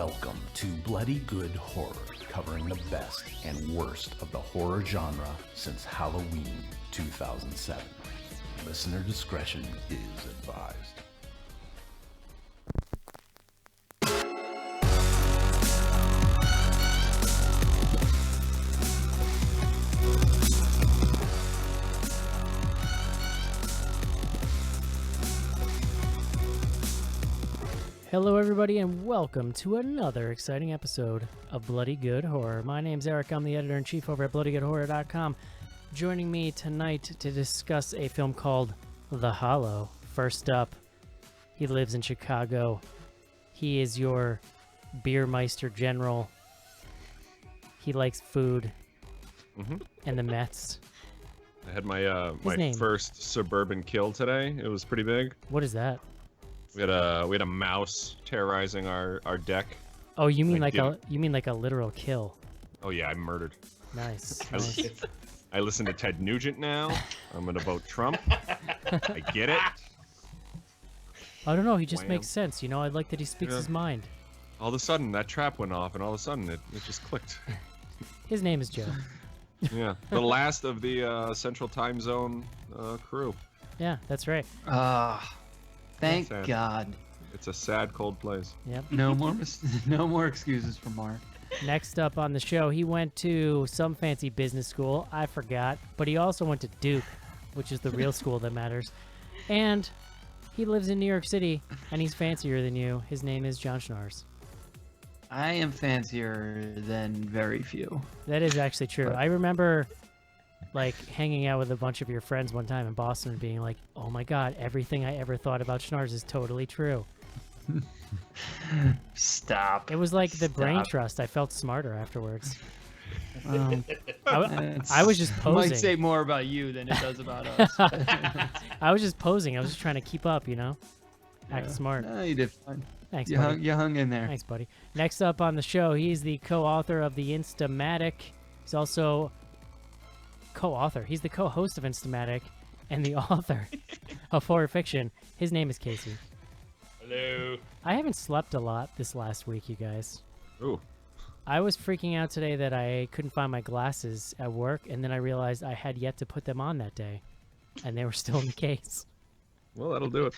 Welcome to Bloody Good Horror, covering the best and worst of the horror genre since Halloween 2007. Listener discretion is advised. Hello everybody and welcome to another exciting episode of Bloody Good Horror. My name's Eric, I'm the editor-in-chief over at bloodygoodhorror.com. Joining me tonight to discuss a film called The Hallow. First up, he lives in Chicago. He is your Beermeister General. He likes food and the Mets. I had my first suburban kill today. It was pretty big. What is that? We had a mouse terrorizing our deck. Oh, you mean like a literal kill? Oh yeah, I murdered. Nice. I listen to Ted Nugent now. I'm gonna vote Trump. I get it. I don't know. He just makes sense. You know, I like that he speaks his mind. All of a sudden, that trap went off, and all of a sudden, it just clicked. His name is Joe. Yeah, the last of the Central Time Zone crew. Yeah, that's right. Thank God. It's a sad, cold place. Yep. No more excuses for Mark. Next up on the show, he went to some fancy business school. I forgot, but he also went to Duke, which is the real school that matters. And he lives in New York City, and he's fancier than you. His name is John Schnars. I am fancier than very few. That is actually true. I remember like hanging out with a bunch of your friends one time in Boston and being like, oh my God, everything I ever thought about Schnars is totally true. Stop. It was like the brain trust. I felt smarter afterwards. I was just posing. It might say more about you than it does about us. I was just posing. I was just trying to keep up, you know? Act smart. No, you did fine. Thanks, buddy. You hung in there. Thanks, buddy. Next up on the show, he's the co-author of the Instamatic. He's also co-author. He's the co-host of Instamatic and the author of horror fiction. His name is Casey. Hello. I haven't slept a lot this last week, you guys. Ooh. I was freaking out today that I couldn't find my glasses at work, and then I realized I had yet to put them on that day, and they were still in the case. Well, that'll do it.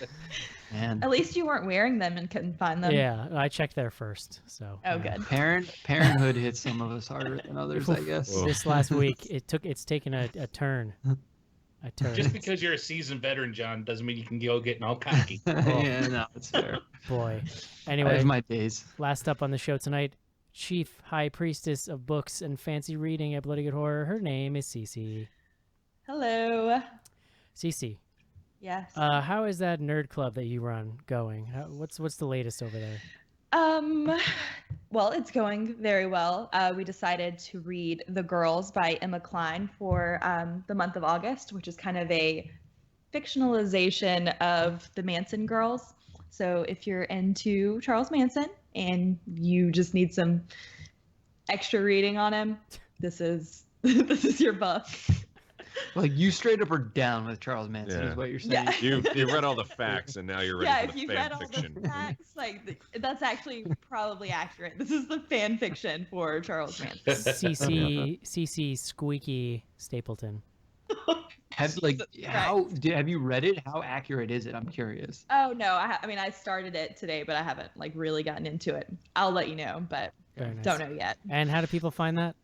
Man. At least you weren't wearing them and couldn't find them. Yeah, I checked there first. So. Oh, good. Parenthood hits some of us harder than others, I guess. Whoa. This last week, it's taken a turn. A turn. Just because you're a seasoned veteran, John, doesn't mean you can go getting all cocky. Yeah, no, it's fair. Boy. I Anyway, have my days. last up on the show tonight, Chief High Priestess of Books and Fancy Reading at Bloody Good Horror. Her name is Cece. Hello. Cece. Yes. How is that nerd club that you run going? What's the latest over there? Well, it's going very well. We decided to read The Girls by Emma Cline for the month of August, which is kind of a fictionalization of the Manson girls. So if you're into Charles Manson and you just need some extra reading on him, this is your book. Like, you straight up are down with Charles Manson, is what you're saying. Yeah. You read all the facts, and now you're ready for the fan fiction. All the facts, that's actually probably accurate. This is the fan fiction for Charles Manson. CC Squeaky Stapleton. Have you read it? How accurate is it? I'm curious. Oh no, I started it today, but I haven't really gotten into it. I'll let you know, but don't know yet. And how do people find that?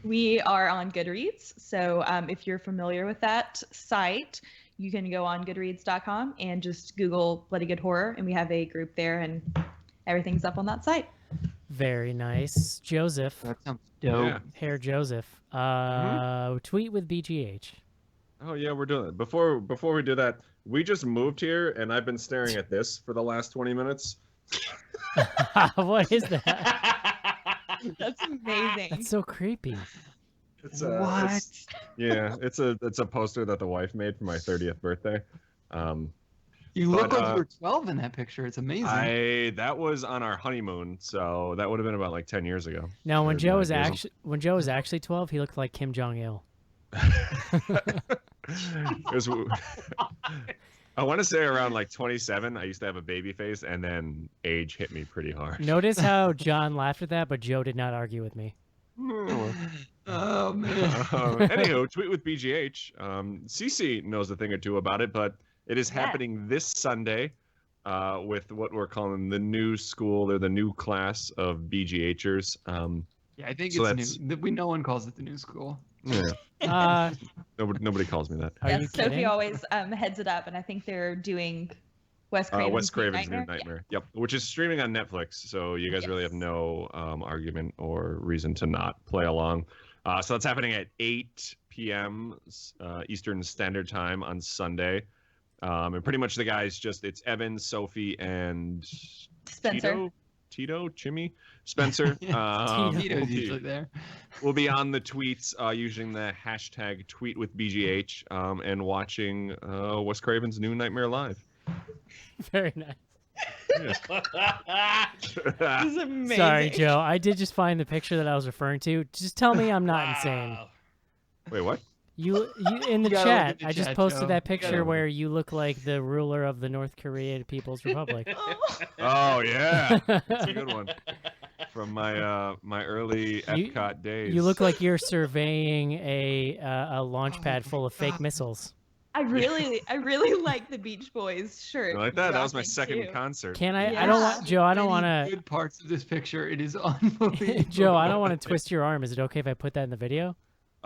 We are on Goodreads, so if you're familiar with that site, you can go on goodreads.com and just Google Bloody Good Horror, and we have a group there, and everything's up on that site. Very nice. Joseph. That sounds dope. Yeah. Hair Joseph. Tweet with BGH. Oh yeah, we're doing it. Before we do that, we just moved here, and I've been staring at this for the last 20 minutes. What is that? That's amazing. That's so creepy. It's What? It's a poster that the wife made for my 30th birthday. You look like you were 12 in that picture. It's amazing. That was on our honeymoon, so that would have been about like 10 years ago. No, when Joe was actually 12, he looked like Kim Jong-il. I want to say around like 27, I used to have a baby face, and then age hit me pretty hard. Notice how John laughed at that, but Joe did not argue with me. Oh man. Anywho, tweet with BGH. CC knows a thing or two about it, but it is happening this Sunday with what we're calling the new school or the new class of BGHers. Yeah, I think So it's new. No one calls it the new school. Yeah. Nobody calls me that. Are you Yes, Sophie kidding? always heads it up, and I think they're doing Wes Craven's New Nightmare. Yep, which is streaming on Netflix, so you guys really have no argument or reason to not play along. So that's happening at 8 p.m. Eastern Standard Time on Sunday. And pretty much the guys it's Evan, Sophie, and Spencer. Tito, Jimmy, Spencer. Tito's usually there. We'll be on the tweets using the hashtag #TweetWithBGH and watching Wes Craven's new Nightmare Live. Very nice. This is amazing. Sorry, Joe. I did just find the picture that I was referring to. Just tell me I'm not insane. Wow. Wait, what? You in the You gotta look chat, at the I just chat, posted Joe. that You picture gotta- where you look like the ruler of the North Korean People's Republic. Oh yeah, that's a good one. From my my early You- Epcot days. You look like you're surveying a launch pad full of fake missiles. I really like the Beach Boys shirt. You like that? That was my rocking, second too. concert. Can I? I Yeah. don't want Joe. I don't want Many to. Good parts of this picture. It is unbelievable. Joe, I don't want to twist your arm. Is it okay if I put that in the video?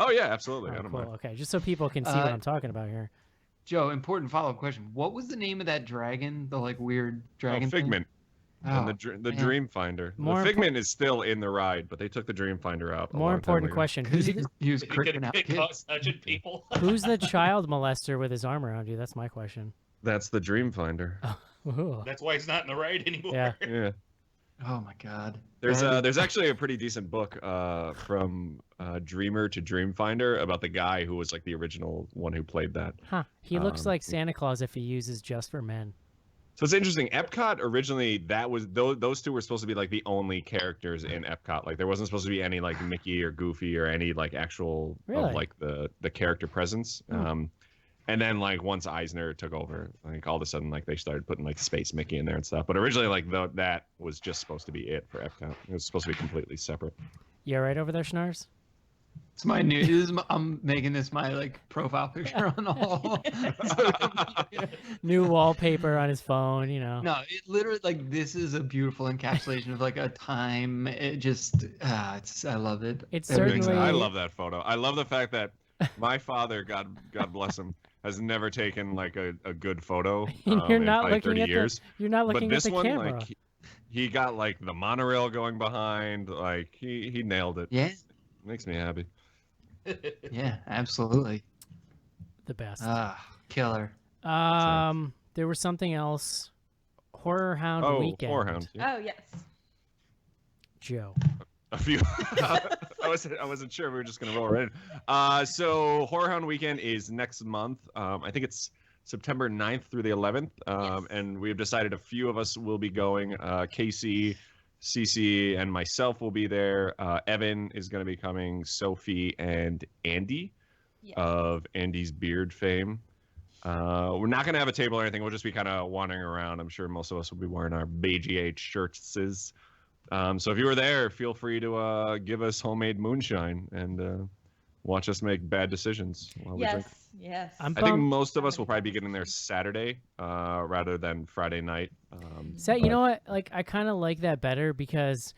Oh yeah, absolutely. Oh, I don't cool. mind. Okay, just so people can see what I'm talking about here. Joe, important follow-up question. What was the name of that dragon? The like weird dragon Oh, Figment thing? and Oh, the man. Dream Finder. More The Figment is still in the ride, but they took the Dream Finder out. a More long time important ago. question: Because who's he was You're gonna cricking out pick kids. such people. who's the child molester with his arm around you? That's my question. That's the Dream Finder. Ooh. That's why he's not in the ride anymore. Yeah. Yeah. Oh my god. There's actually a pretty decent book from Dreamer to Dream Finder about the guy who was like the original one who played that. Huh. He looks like Santa Claus if he uses just for men. So it's interesting. Epcot originally, that was those two were supposed to be like the only characters in Epcot. Like there wasn't supposed to be any like Mickey or Goofy or any like actual Really? of like the character presence. And then like once Eisner took over, like all of a sudden like they started putting like Space Mickey in there and stuff. But originally like that was just supposed to be it for Epcot. It was supposed to be completely separate. You all right over there, Schnars? It's my new. This is I'm making this my like profile picture on all. New wallpaper on his phone, you know. No, it literally like this is a beautiful encapsulation of like a time. It just it's I love it. It's Everything's- certainly- I love that photo. I love the fact that my father, God bless him, has never taken like a good photo You're in not probably looking 30 at years. the. You're not But looking at this the one, camera. like, he got like the monorail going behind. Like he nailed it. Yeah, Makes me happy. yeah, absolutely. The best. Killer. There was something else. Horror Hound Oh, Weekend. Horror Hound. Yeah. Oh yes. Joe. A few. I wasn't sure we were just gonna roll right in. So Horror Hound Weekend is next month. I think it's September 9th through the 11th. Yes. And we've decided a few of us will be going. Casey, CC, and myself will be there. Evan is going to be coming. Sophie and Andy Yes. of Andy's Beard fame. We're not going to have a table or anything. We'll just be kind of wandering around. I'm sure most of us will be wearing our BGH shirts. So if you were there, feel free to give us homemade moonshine and watch us make bad decisions while we drink. Yes. I'm I think bummed. most of us will probably be getting there Saturday rather than Friday night. You know what? Like I kind of like that better because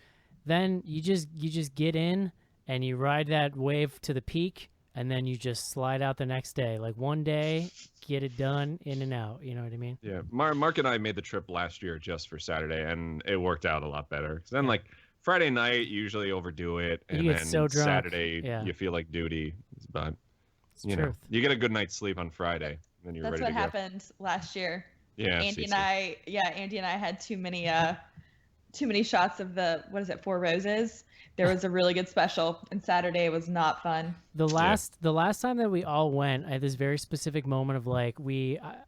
then you just get in and you ride that wave to the peak and then you just slide out the next day. Like one day, get it done, in and out. You know what I mean? Yeah, Mark and I made the trip last year just for Saturday, and it worked out a lot better. 'Cause then, like Friday night, you usually overdo it, and You get then so drunk. Saturday, Yeah. you feel like duty. But It's you truth. know, you get a good night's sleep on Friday, and then you're That's ready what to go. happened last year. Yeah, Andy and Cece. Andy and I had too many shots of the what is it, Four Roses. There was a really good special, and Saturday was not fun. The last time that we all went, I had this very specific moment of like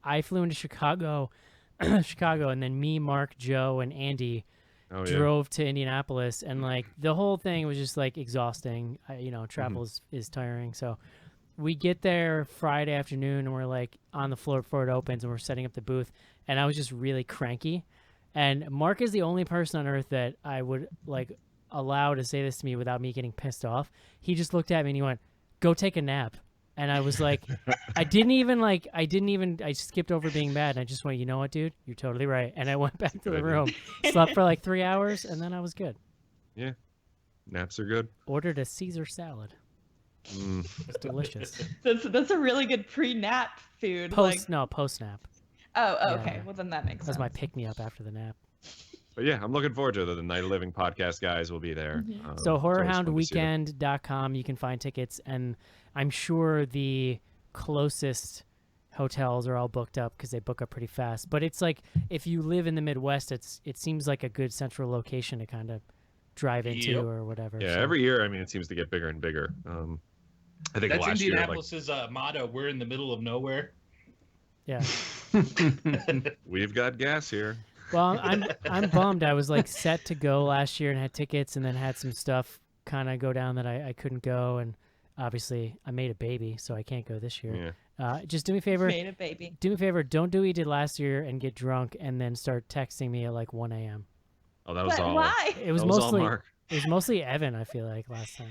I flew into Chicago, and then me, Mark, Joe, and Andy Oh, yeah. drove to Indianapolis, and like the whole thing was just like exhausting. Travel Mm-hmm. is tiring. So we get there Friday afternoon and we're like on the floor before it opens and we're setting up the booth, and I was just really cranky. And Mark is the only person on earth that I would like allow to say this to me without me getting pissed off. He just looked at me and he went, "Go take a nap." And I was like, I skipped over being mad. And I just went, "You know what, dude? You're totally right." And I went back to the room, slept for like 3 hours, and then I was good. Yeah. Naps are good. Ordered a Caesar salad. It's delicious. That's a really good pre-nap food. Post nap. Oh, okay. Yeah. Well, then that makes That's sense. my pick-me-up after the nap. But yeah, I'm looking forward to it. The Night of Living podcast guys will be there. Mhm. So it's always fun to see them. horrorhoundweekend.com, you can find tickets, and I'm sure the closest hotels are all booked up because they book up pretty fast. But it's like if you live in the Midwest, it seems like a good central location to kind of drive into or whatever. Yeah, so. every year, I mean, it seems to get bigger and bigger. I think That's last year, like, Indianapolis's motto. We're in the middle of nowhere. Yeah. we've got gas here. Well, I'm bummed. I was like set to go last year and had tickets, and then had some stuff kind of go down that I couldn't go, and obviously I made a baby, so I can't go this year. Yeah. Just do me a favor. Made a baby. Do me a favor. Don't do what you did last year and get drunk and then start texting me at like 1 a.m. Oh, that was all. Why? It was That was all mostly Mark. it was mostly Evan. I feel like last time.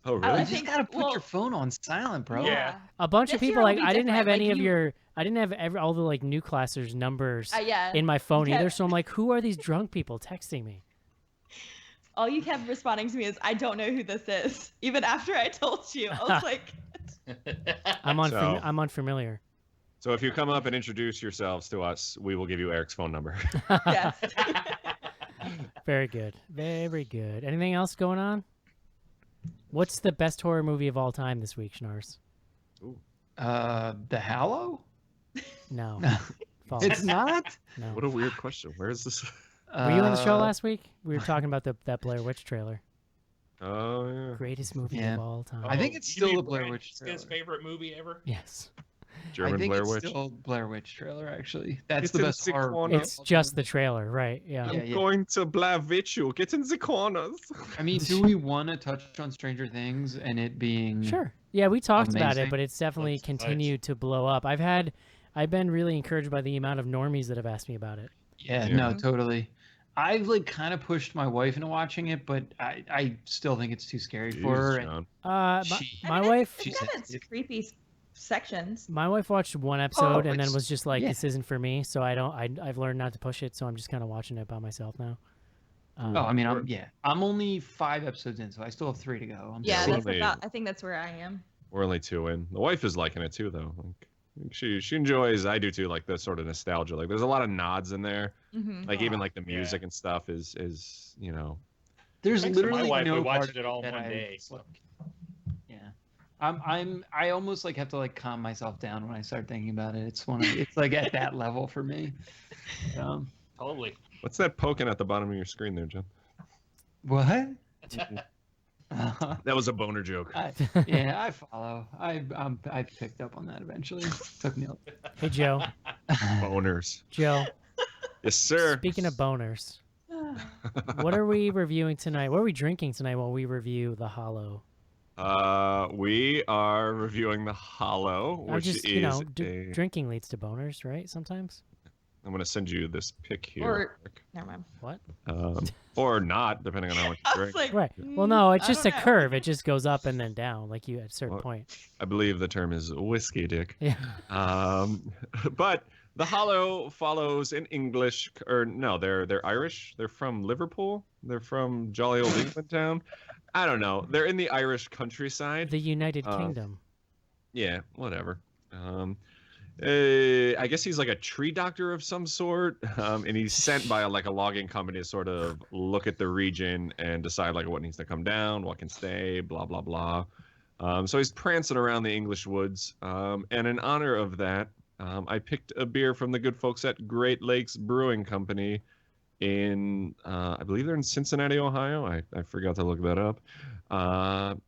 Oh, I really? You think- just gotta put well- your phone on silent, bro. Yeah. A bunch This of year people will like be I didn't have different, any like of you- your. I didn't have all the like new classers numbers Yeah. in my phone You either. kept- So I'm like, who are these drunk people texting me? All you kept responding to me is, "I don't know who this is." Even after I told you, I was like, I'm So- I'm unfamiliar. So if you come up and introduce yourselves to us, we will give you Eric's phone number. "Yes." Very good. Very good. Anything else going on? What's the best horror movie of all time this week, Schnars? The Hallow? No. No, False. it's not. No. What a weird question. Where is this? Were you on the show Uh, last week? We were talking about that Blair Witch trailer. Oh, yeah. Greatest movie Yeah. of all time. I think it's You still mean the Blair Brandon Witch Smith's trailer. favorite movie ever? Yes. German I think Blair it's Witch. still Blair Witch trailer. Actually, that's It's the in best the horror. corner. It's just the trailer, right? Yeah. Yeah, I'm yeah. going to Blair Witch you. Get in the corners. I mean, do we want to touch on Stranger Things and it being Sure. Yeah, we talked about it, Amazing. but it's definitely Let's- continued to blow up. I've been really encouraged by the amount of normies that have asked me about it. Yeah, Yeah. no, totally. I've like kind of pushed my wife into watching it, but I still think it's too scary for her. Jesus, And John. My, She- my I mean, wife, It's got its creepy sections. my wife watched one episode and then it's- was just like, yeah. "This isn't for me." So I've learned not to push it. So I'm just kind of watching it by myself now. oh, I mean, I'm only 5 episodes in, so I still have 3 to go. I'm Yeah, Yeah, still- that's only- about. I think that's where I am. We're only 2 in. The wife is liking it too, though. Like, she enjoys. I do too. Like the sort of nostalgia. Like there's a lot of nods in there. Mm-hmm. Like even like the Yeah. music and stuff is There's Thanks to my literally wife, no we watched part it all in that one I- day, so. Yeah, I almost like have to like calm myself down when I start thinking about it. It's like at that level for me. Totally. What's that poking at the bottom of your screen there, John? What? That was a boner joke. Yeah, I follow. I picked up on that eventually. Took me. Hey Joe, Boners. Joe. Yes, sir. Speaking of boners, what are we reviewing tonight? What are we drinking tonight while we review the Hallow? We are reviewing the Hallow, I which just, is drinking leads to boners, right? Sometimes. I'm gonna send you this pic here. Or- Never mind. What? Or not, depending on how much you I drink. was like, Right. Well, no, it's I just a don't know. curve. It just goes up and then down, like you at a certain Well, point. I believe the term is whiskey dick. Yeah. But the Hallow follows an English, or no, they're Irish. They're from Liverpool. They're from jolly old England town. I don't know. They're in the Irish countryside. The United Uh, Kingdom. Yeah, whatever. I guess he's like a tree doctor of some sort, and he's sent by a logging company to sort of look at the region and decide like what needs to come down, what can stay, blah blah blah. So he's prancing around the English woods, and in honor of that, I picked a beer from the good folks at Great Lakes Brewing Company in, I believe they're in Cincinnati, Ohio. I forgot to look that up,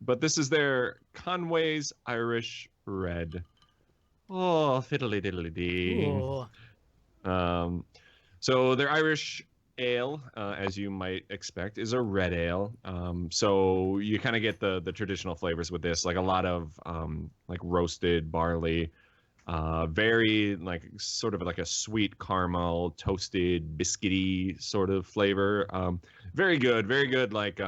but this is their Conway's Irish Red. Oh, fiddly diddly dee. Ooh. So they're Irish ale, as you might expect, is a red ale. So you kind of get the traditional flavors with this, like a lot of like roasted barley, very like sort of like a sweet caramel, toasted, biscuity sort of flavor. Very good, very good. Like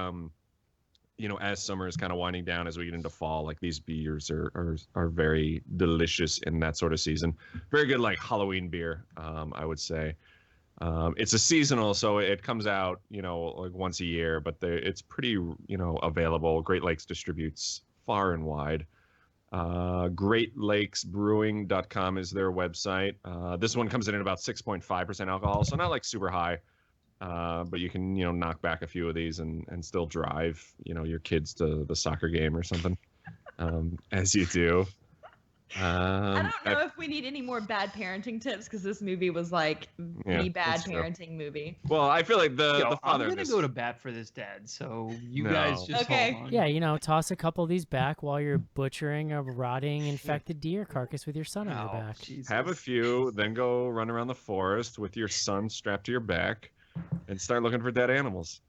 as summer is kind of winding down, as we get into fall, like these beers are very delicious in that sort of season. Very good, like Halloween beer, I would say. It's a seasonal, so it comes out, like once a year, but it's pretty, available. Great Lakes distributes far and wide. GreatLakesBrewing.com is their website. This one comes in at about 6.5% alcohol, so not like super high, but you can, knock back a few of these and still drive, your kids to the soccer game or something, as you do. I don't know if we need any more bad parenting tips because this movie was like the bad parenting movie. Well, I feel like the father. I'm gonna go to bat for this dad, so you No. guys just hold on. Yeah, toss a couple of these back while you're butchering a rotting, infected deer carcass with your son on your back. Jesus. Have a few, then go run around the forest with your son strapped to your back, and start looking for dead animals.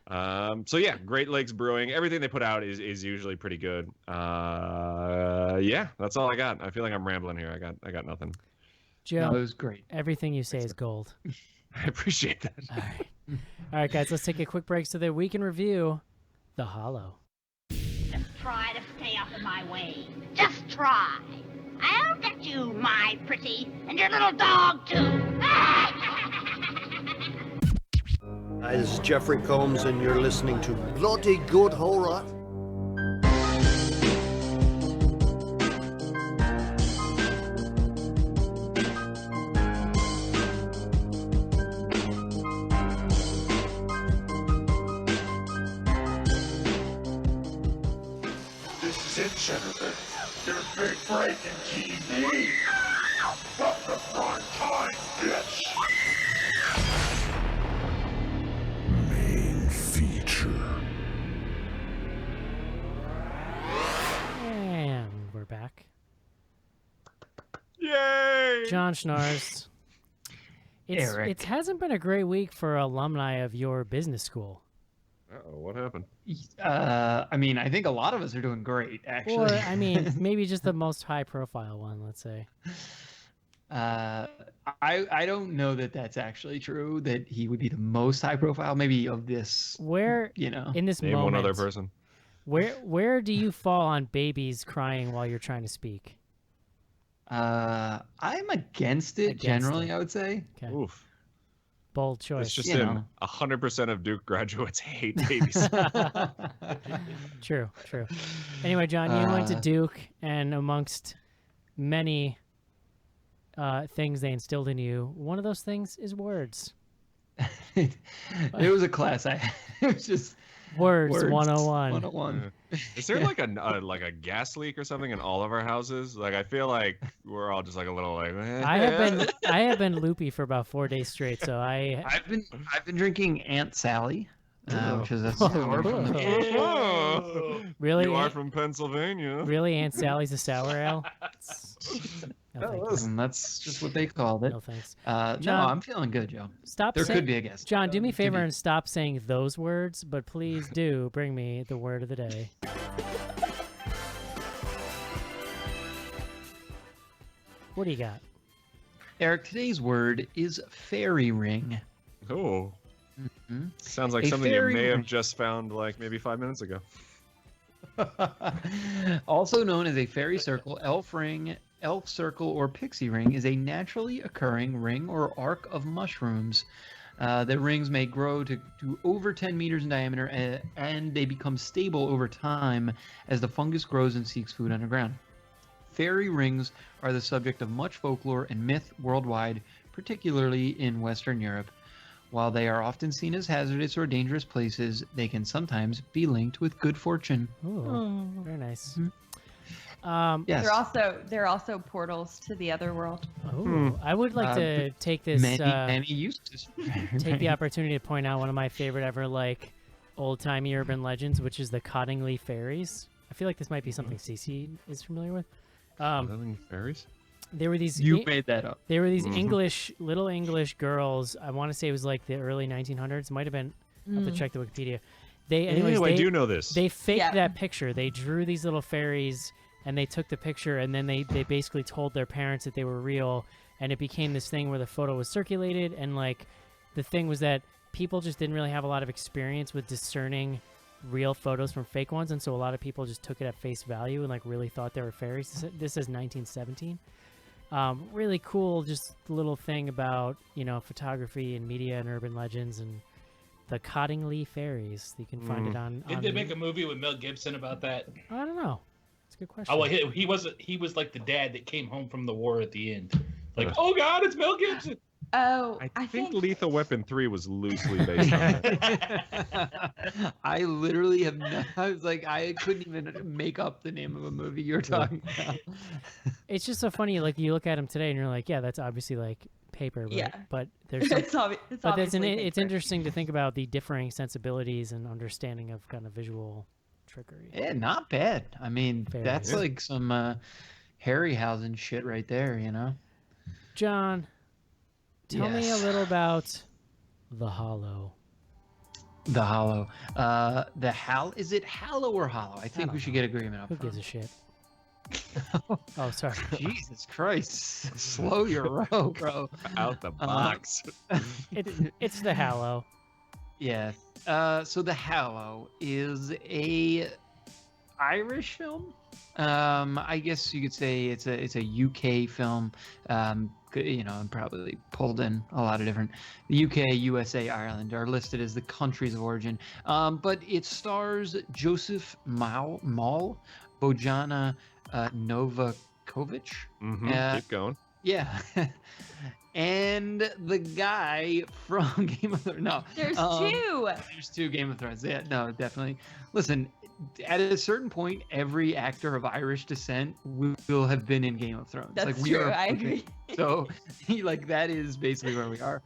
So yeah, Great Lakes Brewing. Everything they put out is usually pretty good. Yeah, that's all I got. I feel like I'm rambling here. I got nothing. Joe, No, it was great. everything you say is gold. I appreciate that. All right. All right, guys, let's take a quick break so that we can review The Hallow. Just try to stay out of my way. Just try. I'll get you, my pretty, and your little dog, too. Hi, this is Jeffrey Combs, and you're listening to Bloody Good Horror. This is it, Jennifer. Your big breaking TV. From the prime time, bitch. Main feature. And we're back. Yay! John Schnars. Eric. It hasn't been a great week for alumni of your business school. Uh-oh, what happened? I mean, I think a lot of us are doing great, actually. Or, I mean, maybe just the most high-profile one, let's say. I don't know that that's actually true, that he would be the most high profile, maybe of this, Where, in this Name moment, one other person. where do you fall on babies crying while you're trying to speak? I'm against it, generally, I would say. Okay. Oof. Bold choice. It's just You in know. 100% of Duke graduates hate babies. True. Anyway, John, you went to Duke, and amongst many things they instilled in you, one of those things is words. It was a class I had. It was just Words 101. 101. Is there like a gas leak or something in all of our houses? Like I feel like we're all just like a little like. I have been loopy for about 4 days straight, so I've been drinking Aunt Sally, which is a Whoa. sour from the Whoa. really. You are from Pennsylvania. Really, Aunt Sally's a sour ale? No, thank you. And that's just what they called it. No thanks. No, John, I'm feeling good, Joe. Stop. There could be a guest. John, do me a Could favor be. and stop saying those words, but please do bring me the word of the day. What do you got? Eric, today's word is fairy ring. Oh. Mhm. Sounds like A something you fairy may have ring. just found like maybe 5 minutes ago. Also known as a fairy circle, elf ring, elf circle, or pixie ring, is a naturally occurring ring or arc of mushrooms. The rings may grow to over 10 meters in diameter, and they become stable over time as the fungus grows and seeks food underground. Fairy rings are the subject of much folklore and myth worldwide, particularly in Western Europe. While they are often seen as hazardous or dangerous places, they can sometimes be linked with good fortune. Ooh, very nice. Yes. They're also portals to the other world. Oh, I would like to take this many uses. take the opportunity to point out one of my favorite ever old timey urban legends, which is the Cottingley fairies. I feel like this might be something CC is familiar with. Nothing fairies? There were these. You made that up. There were these little English girls. I want to say it was like the early 1900s. Might have been. I have to check the Wikipedia. I do know this. They faked that picture. They drew these little fairies, and they took the picture, and then they basically told their parents that they were real, and it became this thing where the photo was circulated, and like, the thing was that people just didn't really have a lot of experience with discerning real photos from fake ones, and so a lot of people just took it at face value and like really thought they were fairies. This is 1917. Really cool, just little thing about, photography and media and urban legends and the Cottingley fairies. You can find it on. Did they make a movie with Mel Gibson about that? I don't know. It's a good question. Oh, well, he was like the dad that came home from the war at the end. Like, oh God, it's Mel Gibson. Oh, I think Lethal Weapon 3 was loosely based on that. I literally have no, I was like, I couldn't even make up the name of a movie you're talking about. It's just so funny. Like, you look at them today and you're like, yeah, that's obviously like paper. But there's some, it's interesting to think about the differing sensibilities and understanding of kind of visual trickery. Yeah, not bad. I mean, Fairies. that's like some Harryhausen shit right there, John, tell me a little about the Hallow. The Hallow. Is it Hallow or Hollow? I think we should get agreement up Who front. gives a shit? Oh, sorry. Jesus Christ. Slow your roll, bro. Out the box. It's the Hallow. Yeah. So the Hallow is a Irish film. I guess you could say it's a UK film. And probably pulled in a lot of different. The UK, USA, Ireland are listed as the countries of origin. But it stars Joseph Mall, Bojana Novakovic. Keep going. Yeah. And the guy from Game of Thrones. No. There's two. There's two Game of Thrones. Yeah, no, definitely. Listen, at a certain point, every actor of Irish descent will have been in Game of Thrones. That's true. I agree. So, that is basically where we are.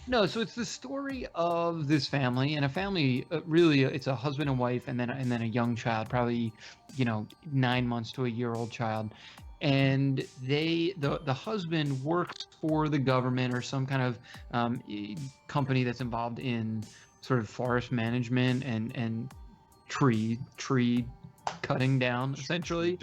No, so it's the story of this family, and a family, really, it's a husband and wife, and then a young child, probably, 9 months to a year-old child. And the husband works for the government or some kind of company that's involved in sort of forest management and tree cutting down, essentially.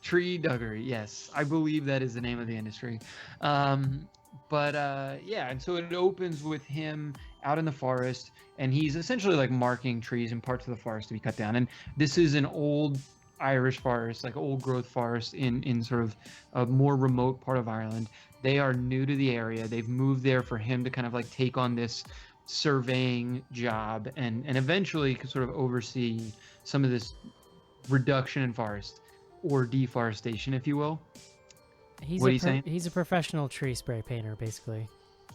Tree duggery, yes. I believe that is the name of the industry. And so it opens with him out in the forest, and he's essentially like marking trees and parts of the forest to be cut down. And this is an old Irish forest, like old growth forest in sort of a more remote part of Ireland. They are new to the area. They've moved there for him to kind of like take on this surveying job and eventually sort of oversee some of this reduction in forest or deforestation, if you will. What are you saying? He's a professional tree spray painter, basically.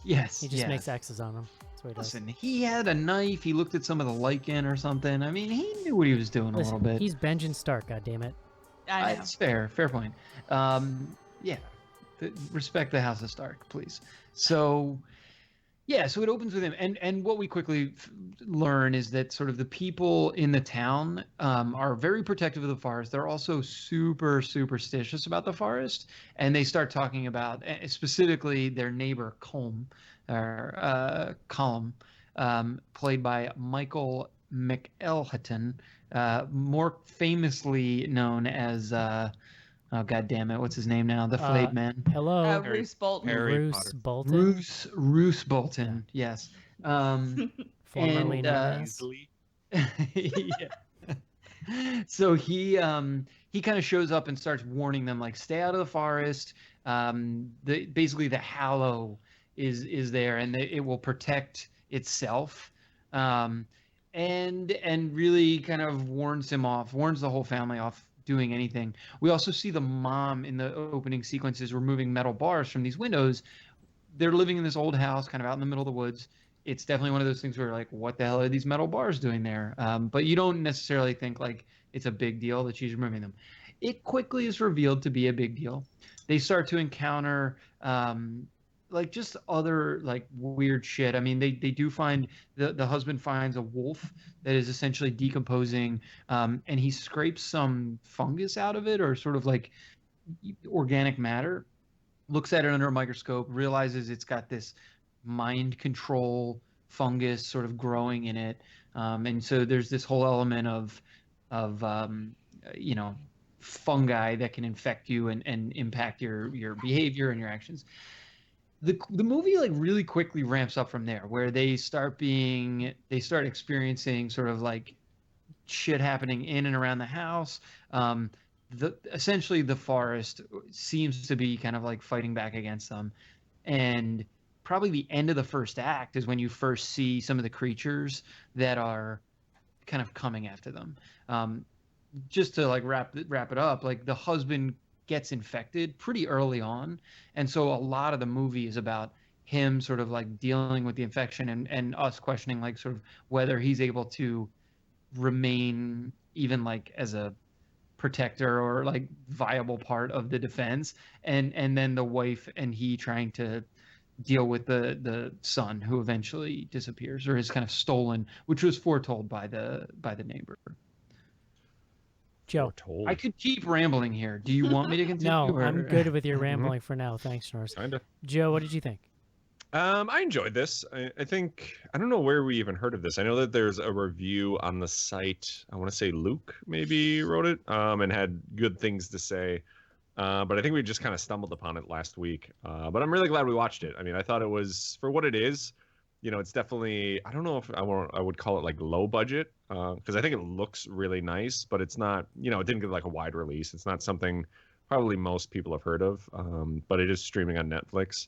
Yes. He just makes X's on them. That's what he does. Listen, he had a knife. He looked at some of the lichen or something. I mean, he knew what he was doing a little bit. He's Benjamin Stark, goddammit. I know. It's fair point. Respect the House of Stark, please. So it opens with him, and what we quickly learn is that sort of the people in the town are very protective of the forest. They're also super superstitious about the forest, and they start talking about specifically their neighbor Colm, played by Michael McElhatton, more famously known as oh god damn it, what's his name now? The Flayed Man. Hello. Roose Bolton. Roose Bolton. Roose Bolton. Yes. Formerly known as. So he kind of shows up and starts warning them, like, stay out of the forest. Basically the Hallow is there, and it will protect itself. And really kind of warns the whole family off doing anything. We also see the mom in the opening sequences removing metal bars from these windows. They're living in this old house kind of out in the middle of the woods. It's definitely one of those things where like, what the hell are these metal bars doing there? But you don't necessarily think like it's a big deal that she's removing them. It quickly is revealed to be a big deal. They start to encounter like just other like weird shit. I mean, they do find the husband finds a wolf that is essentially decomposing, and he scrapes some fungus out of it, or sort of like organic matter, looks at it under a microscope, realizes it's got this mind control fungus sort of growing in it, and so there's this whole element of you know, fungi that can infect you and impact your behavior and your actions. The movie like really quickly ramps up from there, where they start experiencing sort of like shit happening in and around the house. Essentially the forest seems to be kind of like fighting back against them, and probably the end of the first act is when you first see some of the creatures that are kind of coming after them. Just to like wrap it up, like the husband gets infected pretty early on, and so a lot of the movie is about him sort of like dealing with the infection and us questioning like sort of whether he's able to remain even like as a protector or like viable part of the defense, and then the wife and he trying to deal with the son who eventually disappears or is kind of stolen, which was foretold by the neighbor. Joe, I could keep rambling here. Do you want me to continue? no, or... I'm good with your rambling for now. Thanks, Norris. Kinda. Joe, what did you think? I enjoyed this. I think, I don't know where we even heard of this. I know that there's a review on the site. I want to say Luke maybe wrote it, and had good things to say. But I think we just kind of stumbled upon it last week. But I'm really glad we watched it. I mean, I thought it was, for what it is, you know, it's definitely, I don't know if I would call it like low budget, because I think it looks really nice, but it's not, you know, it didn't get like a wide release. It's not something probably most people have heard of, but it is streaming on Netflix.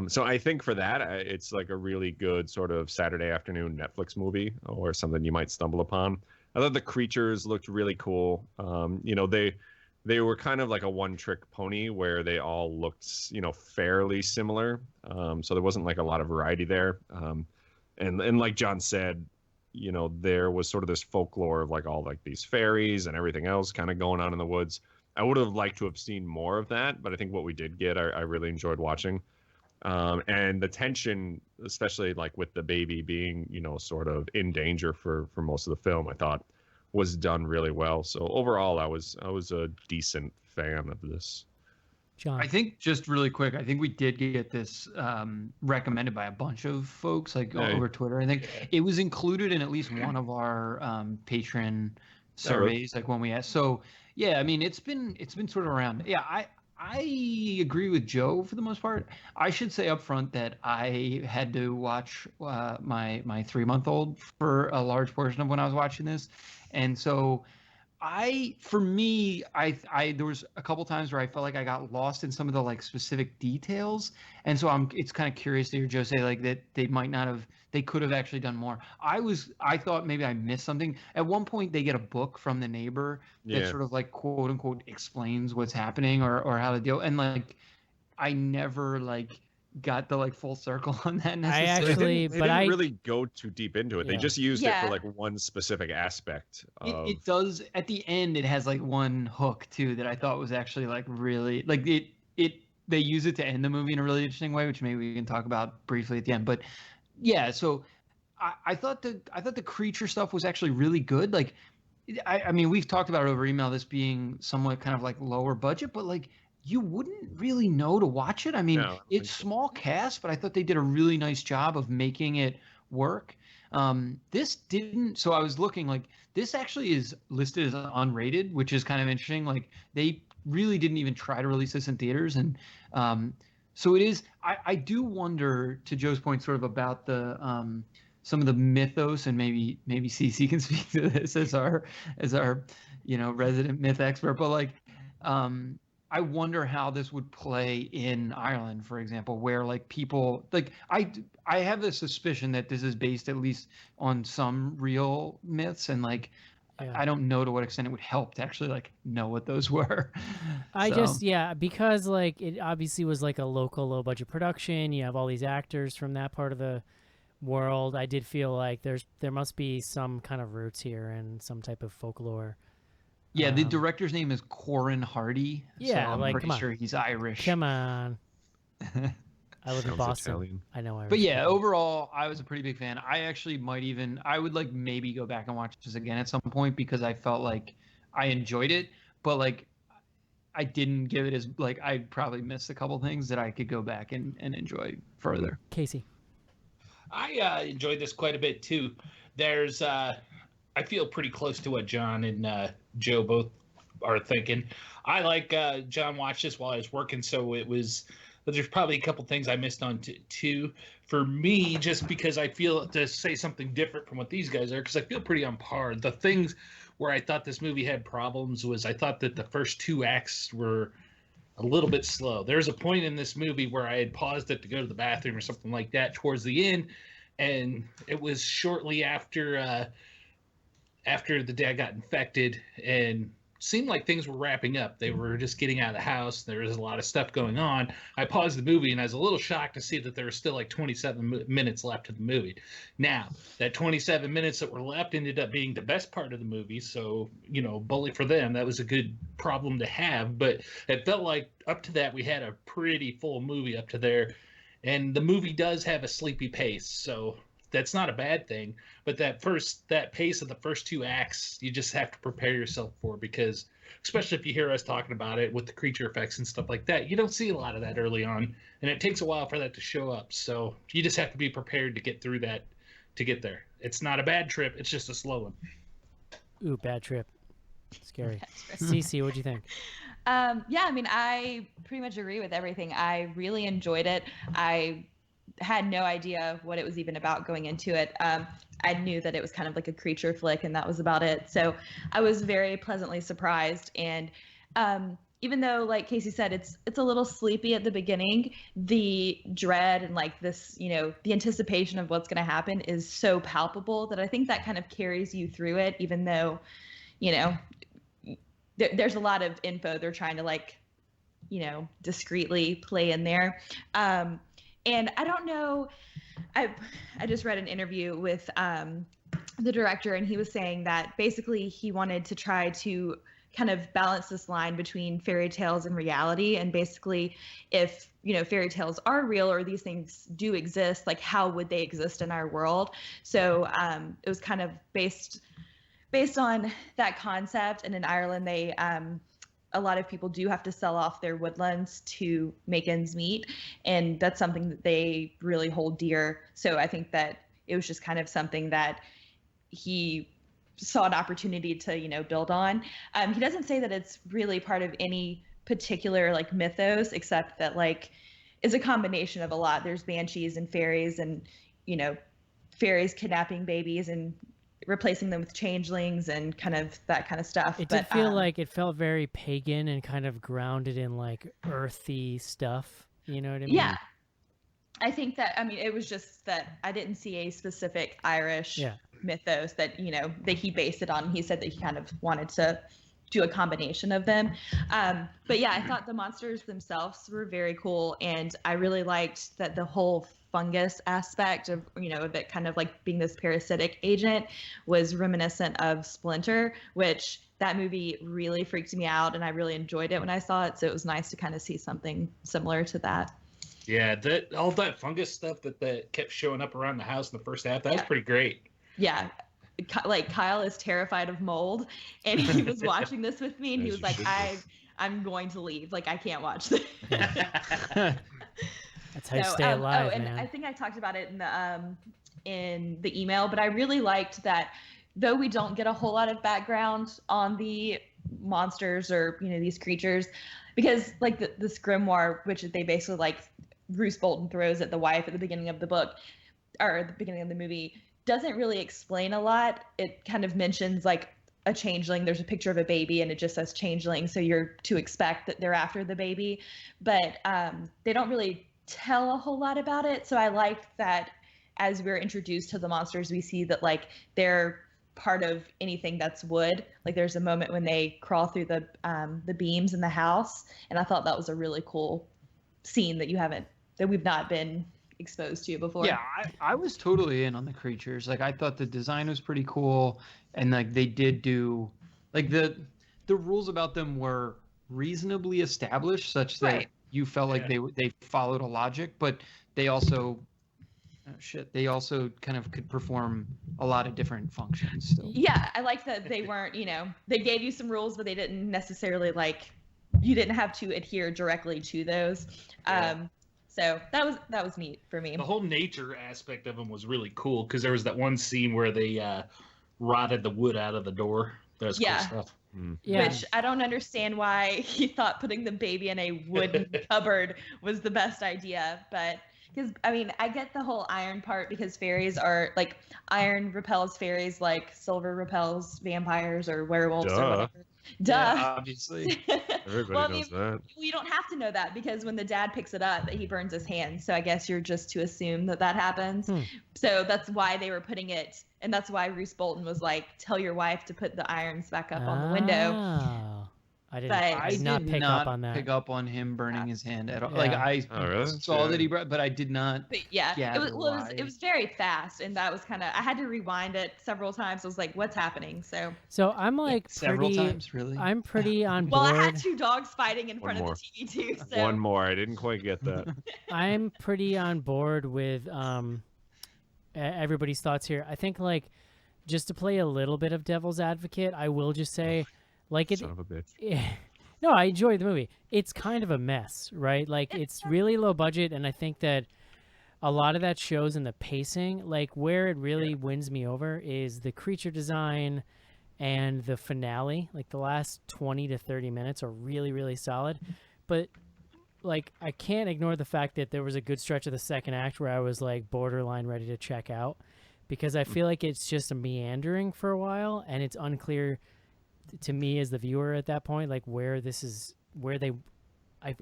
So I think for that, it's like a really good sort of Saturday afternoon Netflix movie or something you might stumble upon. I thought the creatures looked really cool. You know, they were kind of like a one-trick pony where they all looked, you know, fairly similar. So there wasn't like a lot of variety there. And like John said, you know, there was sort of this folklore of like all like these fairies and everything else kind of going on in the woods. I would have liked to have seen more of that, but I think what we did get, I really enjoyed watching. And the tension, especially like with the baby being, you know, sort of in danger for most of the film, I thought was done really well. So overall, I was a decent fan of this. John, I think just really quick, I think we did get this recommended by a bunch of folks like over Twitter. I think it was included in at least one of our patron surveys, like when we asked. So yeah, I mean, it's been sort of around. Yeah, I agree with Joe for the most part. I should say up front that I had to watch my 3-month-old for a large portion of when I was watching this, and so for me, there was a couple times where I felt like I got lost in some of the like specific details, and so it's kind of curious to hear Joe say like that they could have actually done more. I thought maybe I missed something. At one point, they get a book from the neighbor that sort of like quote unquote explains what's happening or how to deal, and like I never like got the like full circle on that necessarily. They didn't really go too deep into it. Yeah. They just used it for like one specific aspect. It does at the end. It has like one hook too that I thought was actually like really like they use it to end the movie in a really interesting way, which maybe we can talk about briefly at the end. But yeah, so I thought the creature stuff was actually really good. Like I mean, we've talked about it over email, this being somewhat kind of like lower budget, but like you wouldn't really know to watch it. I mean, it's small cast, but I thought they did a really nice job of making it work. This didn't. So I was looking like this actually is listed as unrated, which is kind of interesting. Like they really didn't even try to release this in theaters. And so it is. I do wonder, to Joe's point, sort of about the some of the mythos, and maybe CC can speak to this as our resident myth expert. But like I wonder how this would play in Ireland, for example, where like people like I have the suspicion that this is based at least on some real myths, and like I don't know to what extent it would help to actually like know what those were. Because like it obviously was like a local low budget production. You have all these actors from that part of the world. I did feel like there must be some kind of roots here and some type of folklore. Yeah, the director's name is Corin Hardy. Yeah, so I'm like, pretty sure he's Irish. Come on. I live in Boston. Italian. I know Irish. But yeah, overall, I was a pretty big fan. I actually I would like maybe go back and watch this again at some point because I felt like I enjoyed it. But like, I didn't give it as like I probably missed a couple things that I could go back and enjoy further. Casey. I enjoyed this quite a bit too. There's I feel pretty close to what John and Joe both are thinking. I like John watched this while I was working, so it was. But there's probably a couple things I missed on too. For me, just because I feel to say something different from what these guys are, because I feel pretty on par. The things where I thought this movie had problems was I thought that the first 2 acts were a little bit slow. There's a point in this movie where I had paused it to go to the bathroom or something like that towards the end, and it was shortly after the dad got infected and seemed like things were wrapping up. They were just getting out of the house. There was a lot of stuff going on. I paused the movie and I was a little shocked to see that there was still like 27 minutes left of the movie. Now, that 27 minutes that were left ended up being the best part of the movie. So, bully for them. That was a good problem to have. But it felt like up to that, we had a pretty full movie up to there. And the movie does have a sleepy pace. So that's not a bad thing. But that pace of the first 2 acts, you just have to prepare yourself for, because especially if you hear us talking about it with the creature effects and stuff like that, you don't see a lot of that early on, and it takes a while for that to show up. So you just have to be prepared to get through that to get there. It's not a bad trip. It's just a slow one. Ooh, bad trip. Scary. Cece, what'd you think? Yeah, I mean, I pretty much agree with everything. I really enjoyed it. I had no idea what it was even about going into it. I knew that it was kind of like a creature flick, and that was about it. So I was very pleasantly surprised. And even though, like Casey said, it's a little sleepy at the beginning, the dread and like this, the anticipation of what's going to happen is so palpable that I think that kind of carries you through it, even though, there's a lot of info they're trying to discreetly play in there. And I don't know, I just read an interview with the director, and he was saying that basically he wanted to try to kind of balance this line between fairy tales and reality. And basically, if, fairy tales are real or these things do exist, like how would they exist in our world? So it was kind of based on that concept. And in Ireland, they a lot of people do have to sell off their woodlands to make ends meet. And that's something that they really hold dear. So I think that it was just kind of something that he saw an opportunity to, build on. He doesn't say that it's really part of any particular mythos, except that it's a combination of a lot. There's banshees and fairies and, fairies kidnapping babies and replacing them with changelings and kind of that kind of stuff. It did feel like it felt very pagan and kind of grounded in earthy stuff. You know what I mean? Yeah. I think that, it was just that I didn't see a specific Irish mythos that, that he based it on. He said that he kind of wanted to do a combination of them. But yeah, I thought the monsters themselves were very cool. And I really liked that the whole fungus aspect of, of it kind of being this parasitic agent was reminiscent of Splinter, which that movie really freaked me out. And I really enjoyed it when I saw it. So it was nice to kind of see something similar to that. Yeah, all that fungus stuff that kept showing up around the house in the first half, that was pretty great. Yeah. Kyle is terrified of mold, and he was watching this with me, and he was like, I'm going to leave. I can't watch this. That's how you stay alive, and man. I think I talked about it in the email, but I really liked that though we don't get a whole lot of background on the monsters or, these creatures, because this grimoire, which they basically Bruce Bolton throws at the wife at the beginning of the book or at the beginning of the movie, doesn't really explain a lot. It kind of mentions a changeling. There's a picture of a baby and it just says changeling. So you're to expect that they're after the baby, but they don't really tell a whole lot about it. So I liked that as we're introduced to the monsters, we see that they're part of anything that's wood. There's a moment when they crawl through the beams in the house. And I thought that was a really cool scene that we've not been exposed to before. Yeah, I was totally in on the creatures. I thought the design was pretty cool, and they did do the rules about them were reasonably established, such that you felt like they followed a logic, but they also kind of could perform a lot of different functions. So. Yeah, I like that they weren't, they gave you some rules, but they didn't necessarily you didn't have to adhere directly to those. So that was neat for me. The whole nature aspect of them was really cool because there was that one scene where they rotted the wood out of the door. That was cool stuff. Yeah. Which I don't understand why he thought putting the baby in a wooden cupboard was the best idea. But because, I mean, I get the whole iron part because fairies are like iron repels fairies like silver repels vampires or werewolves or whatever. Duh. Yeah, obviously. Everybody knows that. You don't have to know that because when the dad picks it up, he burns his hand. So I guess you're just to assume that happens. So that's why they were putting it. And that's why Roose Bolton was like, tell your wife to put the irons back up on the window. I did not pick up on that. Pick up on him burning his hand at all. Like I saw that he brought, but I did not. But it was very fast, and that was kind of. I had to rewind it several times. I was like, "What's happening?" So I'm like several times, really. I'm pretty on board. Well, I had 2 dogs fighting in front of the TV too. So. One more. I didn't quite get that. I'm pretty on board with everybody's thoughts here. I think like just to play a little bit of devil's advocate, I will just say. Like Son of a bitch. No, I enjoyed the movie. It's kind of a mess, right? Like it's really low budget, and I think that a lot of that shows in the pacing. Like where it really wins me over is the creature design and the finale. Like the last 20 to 30 minutes are really, really solid. But like I can't ignore the fact that there was a good stretch of the second act where I was like borderline ready to check out because I feel like it's just a meandering for a while, and it's unclear to me as the viewer at that point, like where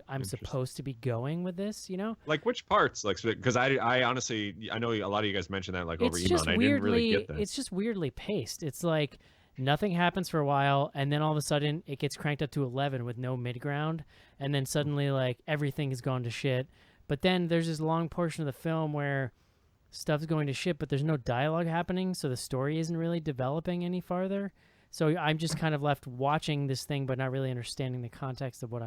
I'm supposed to be going with this, you know? Like which parts? Like, because I honestly, I know a lot of you guys mentioned that like over it's email, and I didn't really get that. It's just weirdly paced. It's like nothing happens for a while, and then all of a sudden it gets cranked up to 11 with no mid-ground, and then suddenly like everything has gone to shit. But then there's this long portion of the film where stuff's going to shit, but there's no dialogue happening, so the story isn't really developing any farther. So I'm just kind of left watching this thing, but not really understanding the context of what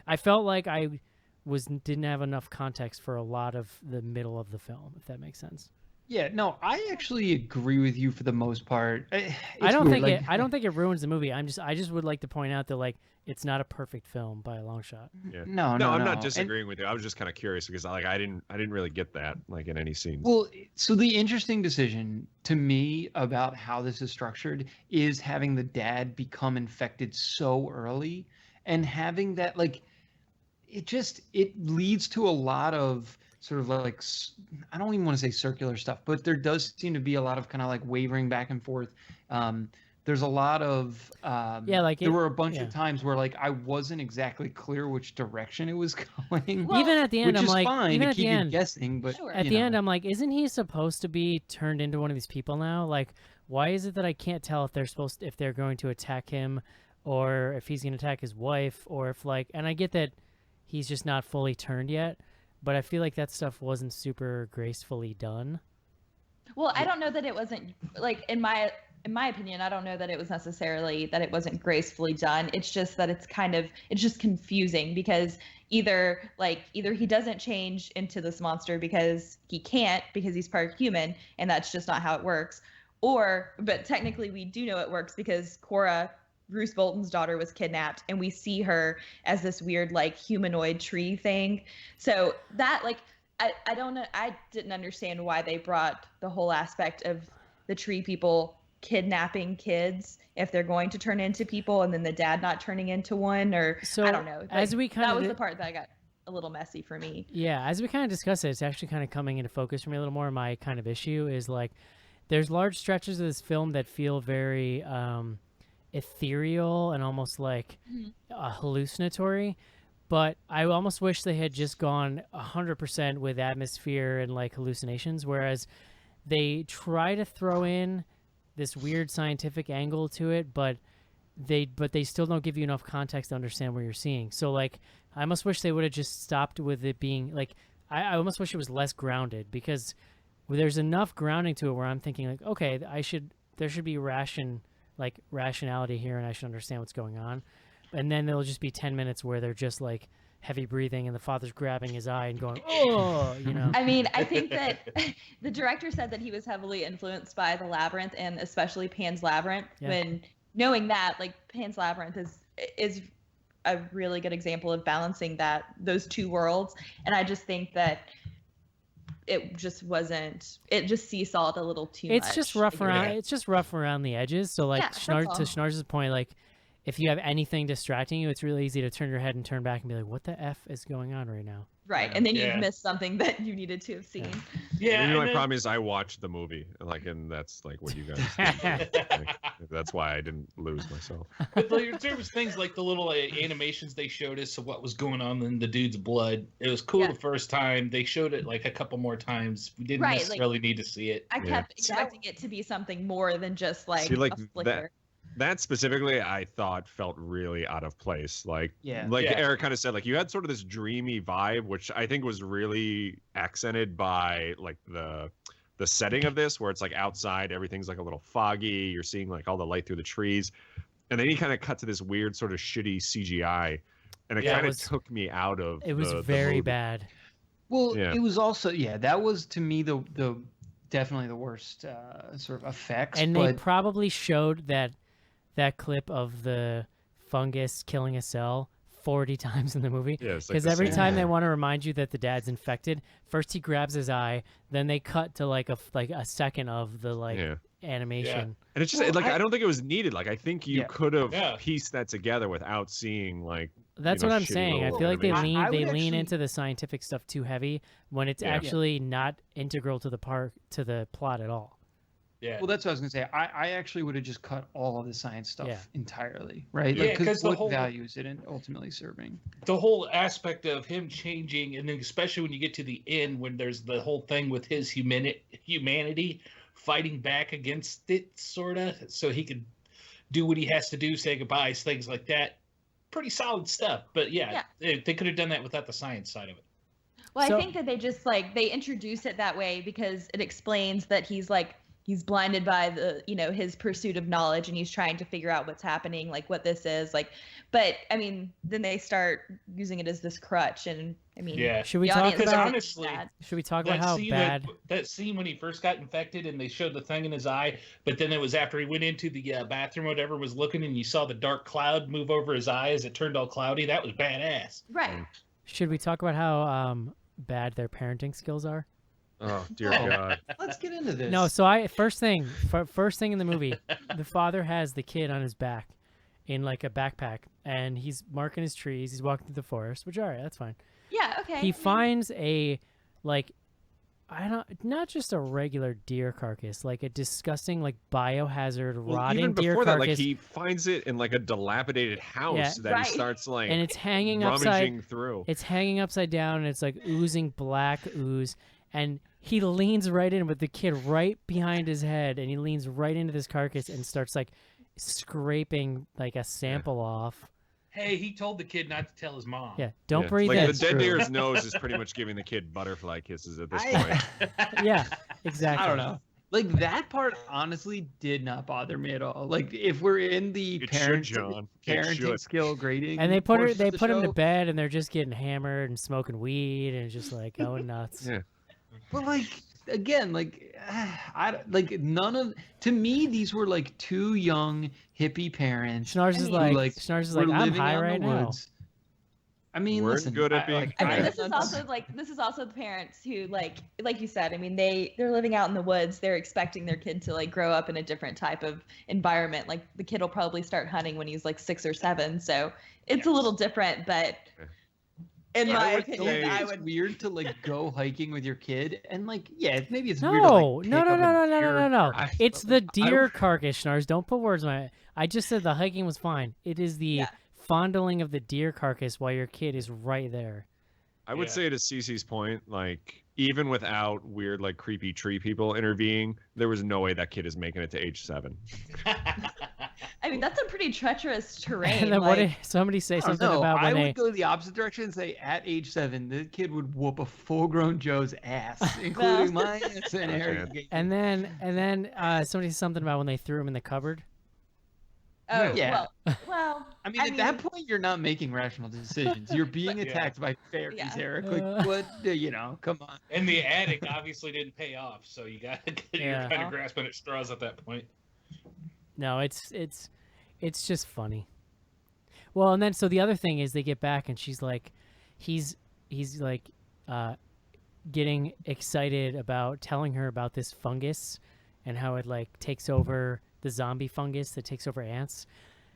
I felt like I didn't have enough context for a lot of the middle of the film, if that makes sense. Yeah, no, I actually agree with you for the most part. I don't think it ruins the movie. I just would like to point out that like it's not a perfect film by a long shot. Yeah. No, I'm not disagreeing with you. I was just kind of curious because like I didn't really get that like in any scenes. Well, so the interesting decision to me about how this is structured is having the dad become infected so early and having that like it leads to a lot of sort of like, I don't even want to say circular stuff, but there does seem to be a lot of kind of like wavering back and forth. There's a lot of there were a bunch of times where like I wasn't exactly clear which direction it was going. Well, even at the end, which I'm is like, fine even to at keep the you end, guessing, but at the end, I'm like, isn't he supposed to be turned into one of these people now? Like, why is it that I can't tell if they're going to attack him, or if he's going to attack his wife, or if like, and I get that he's just not fully turned yet, but I feel like that stuff wasn't super gracefully done. Well, I don't know that it wasn't like in my opinion, I don't know that it was necessarily that it wasn't gracefully done. It's just that it's just confusing because either he doesn't change into this monster because he can't because he's part human and that's just not how it works. But technically we do know it works because Cora, Roose Bolton's daughter, was kidnapped and we see her as this weird like humanoid tree thing. So that like I don't know, I didn't understand why they brought the whole aspect of the tree people kidnapping kids if they're going to turn into people and then the dad not turning into one, or I don't know. Like, that was the part that got a little messy for me. Yeah, as we kind of discussed it, it's actually kind of coming into focus for me a little more. My kind of issue is like there's large stretches of this film that feel very ethereal and almost like hallucinatory, but I almost wish they had just gone 100% with atmosphere and like hallucinations, whereas they try to throw in this weird scientific angle to it, but they still don't give you enough context to understand what you're seeing. So like I almost wish they would have just stopped with it being like I almost wish it was less grounded, because there's enough grounding to it where I'm thinking like, okay, there should be rationality here and I should understand what's going on. And then there'll just be 10 minutes where they're just like heavy breathing and the father's grabbing his eye and going, oh, you know. I mean, I think that the director said that he was heavily influenced by The Labyrinth and especially Pan's Labyrinth. Yeah. When knowing that, like Pan's Labyrinth is a really good example of balancing those two worlds. And I just think that it just wasn't. It just seesawed a little too much. It's just rough around. It's just rough around the edges. So like to Schnar's point, like if you have anything distracting you, it's really easy to turn your head and turn back and be like, "What the f is going on right now?" Right, and then you've missed something that you needed to have seen. Yeah, my problem is I watched the movie, like, and that's like what you guys. Like, that's why I didn't lose myself. But there was things like the little animations they showed us of what was going on in the dude's blood. It was cool the first time. They showed it like a couple more times. We didn't necessarily need to see it. I kept expecting it to be something more than just like a flicker. That specifically, I thought felt really out of place. Like Eric kind of said, like you had sort of this dreamy vibe, which I think was really accented by like the setting of this, where it's like outside, everything's like a little foggy. You're seeing like all the light through the trees, and then you kind of cut to this weird sort of shitty CGI, and it kind of took me out of. It was very bad. Well, it was also that was to me the definitely the worst sort of effects. And they probably showed that clip of the fungus killing a cell 40 times in the movie. Because every time they want to remind you that the dad's infected, first he grabs his eye, then they cut to like a second of the animation. And it's just I don't think it was needed. Like I think you could have pieced that together without seeing like. That's what I'm saying. I feel like they lean into the scientific stuff too heavy when it's actually not integral to the plot at all. Yeah. Well, that's what I was gonna say. I actually would have just cut all of the science stuff entirely, right? Like, because what value is it ultimately serving? The whole aspect of him changing, and then especially when you get to the end, when there's the whole thing with his humanity fighting back against it, sort of, so he could do what he has to do, say goodbyes, things like that. Pretty solid stuff. But they could have done that without the science side of it. Well, I think that they just they introduce it that way because it explains that he's blinded by his pursuit of knowledge, and he's trying to figure out what's happening, like what this is like. But I mean, then they start using it as this crutch, and I mean, should we talk about honestly? Should we talk about how bad that scene when he first got infected, and they showed the thing in his eye, but then it was after he went into the bathroom, or whatever, was looking, and you saw the dark cloud move over his eye as it turned all cloudy. That was badass. Right. Should we talk about how bad their parenting skills are? Oh dear God! Let's get into this. No, so first thing in the movie, the father has the kid on his back, in like a backpack, and he's marking his trees. He's walking through the forest, which that's fine. Yeah. Okay. He finds a not just a regular deer carcass, like a disgusting biohazard rotting deer carcass. Like he finds it in like a dilapidated house he starts like and it's hanging through. It's hanging upside down, and it's like oozing black ooze. And he leans right in with the kid right behind his head, and he leans right into this carcass and starts like scraping like a sample off. Hey, he told the kid not to tell his mom. Yeah, don't breathe in. Like the dead deer's nose is pretty much giving the kid butterfly kisses at this point. Yeah, exactly. I don't know. Like that part honestly did not bother me at all. Like if we're in the parenting skill grading, and they put him to bed, and they're just getting hammered and smoking weed and just like going nuts. Yeah. But like again, to me these were like two young hippie parents. Schnarrs is like I'm high right now. I mean, we're good at being. I mean, this is also the parents who like you said. I mean, they're living out in the woods. They're expecting their kid to like grow up in a different type of environment. Like the kid will probably start hunting when he's like 6 or 7. So it's a little different, but. In my opinion, it's weird to like go hiking with your kid, and like, maybe it's weird. No. It's the deer carcass, Schnarrs. Don't put words in my. I just said the hiking was fine. It is the fondling of the deer carcass while your kid is right there. I would say to Cece's point, like even without weird like creepy tree people intervening, there was no way that kid is making it to age 7. I mean, that's a pretty treacherous terrain. And then what did somebody say something about when I would go the opposite direction and say at age 7, the kid would whoop a full-grown Joe's ass, including my ass and Harry. And then somebody said something about when they threw him in the cupboard. Oh, yeah. Well. I mean, at that point, you're not making rational decisions. You're being attacked by fairies, Eric. Like, what? Come on. And the attic obviously didn't pay off, so you're kind of grasping at straws at that point. No, it's just funny. Well, and then so the other thing is they get back and she's like, he's like, getting excited about telling her about this fungus and how it like takes over the zombie fungus that takes over ants.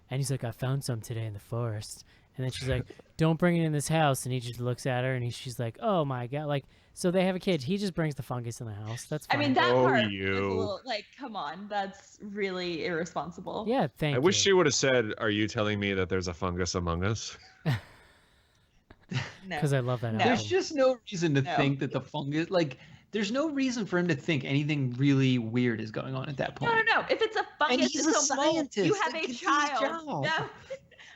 And he's like, I found some today in the forest. And then she's like, don't bring it in this house. And he just looks at her and she's like, oh my God. Like, so they have a kid. He just brings the fungus in the house. That's fine. I mean, that part is a little, like, come on. That's really irresponsible. Yeah, thank you. I wish she would have said, are you telling me that there's a fungus among us? Because I love that album. There's just no reason to think that the fungus, like, there's no reason for him to think anything really weird is going on at that point. No. If it's a fungus, he's it's a scientist. You have Like, a it's his child. job. No,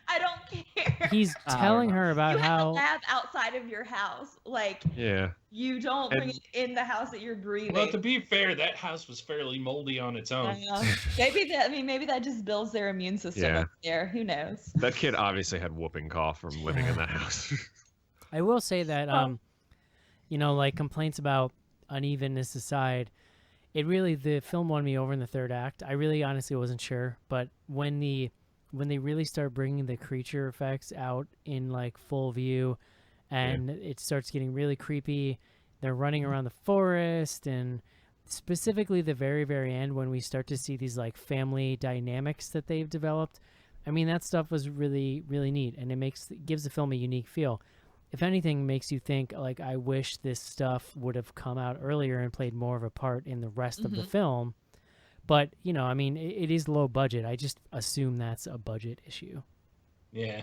I don't care. He's telling her about You have a how lab outside of your house. Like, Yeah. you don't bring it in the house that you're breathing. Well, to be fair, that house was fairly moldy on its own. Maybe that just builds their immune system up there. Who knows? That kid obviously had whooping cough from living in that house. I will say that, you know, like complaints about unevenness aside, the film won me over in the third act. I really honestly wasn't sure, but when they really start bringing the creature effects out in like full view, and it starts getting really creepy, they're running around the forest, and specifically the very, very end when we start to see these like family dynamics that they've developed. I mean, that stuff was really, really neat, and it gives the film a unique feel. If anything, makes you think, like, I wish this stuff would have come out earlier and played more of a part in the rest of the film. But, you know, I mean, it is low budget. I just assume that's a budget issue. Yeah.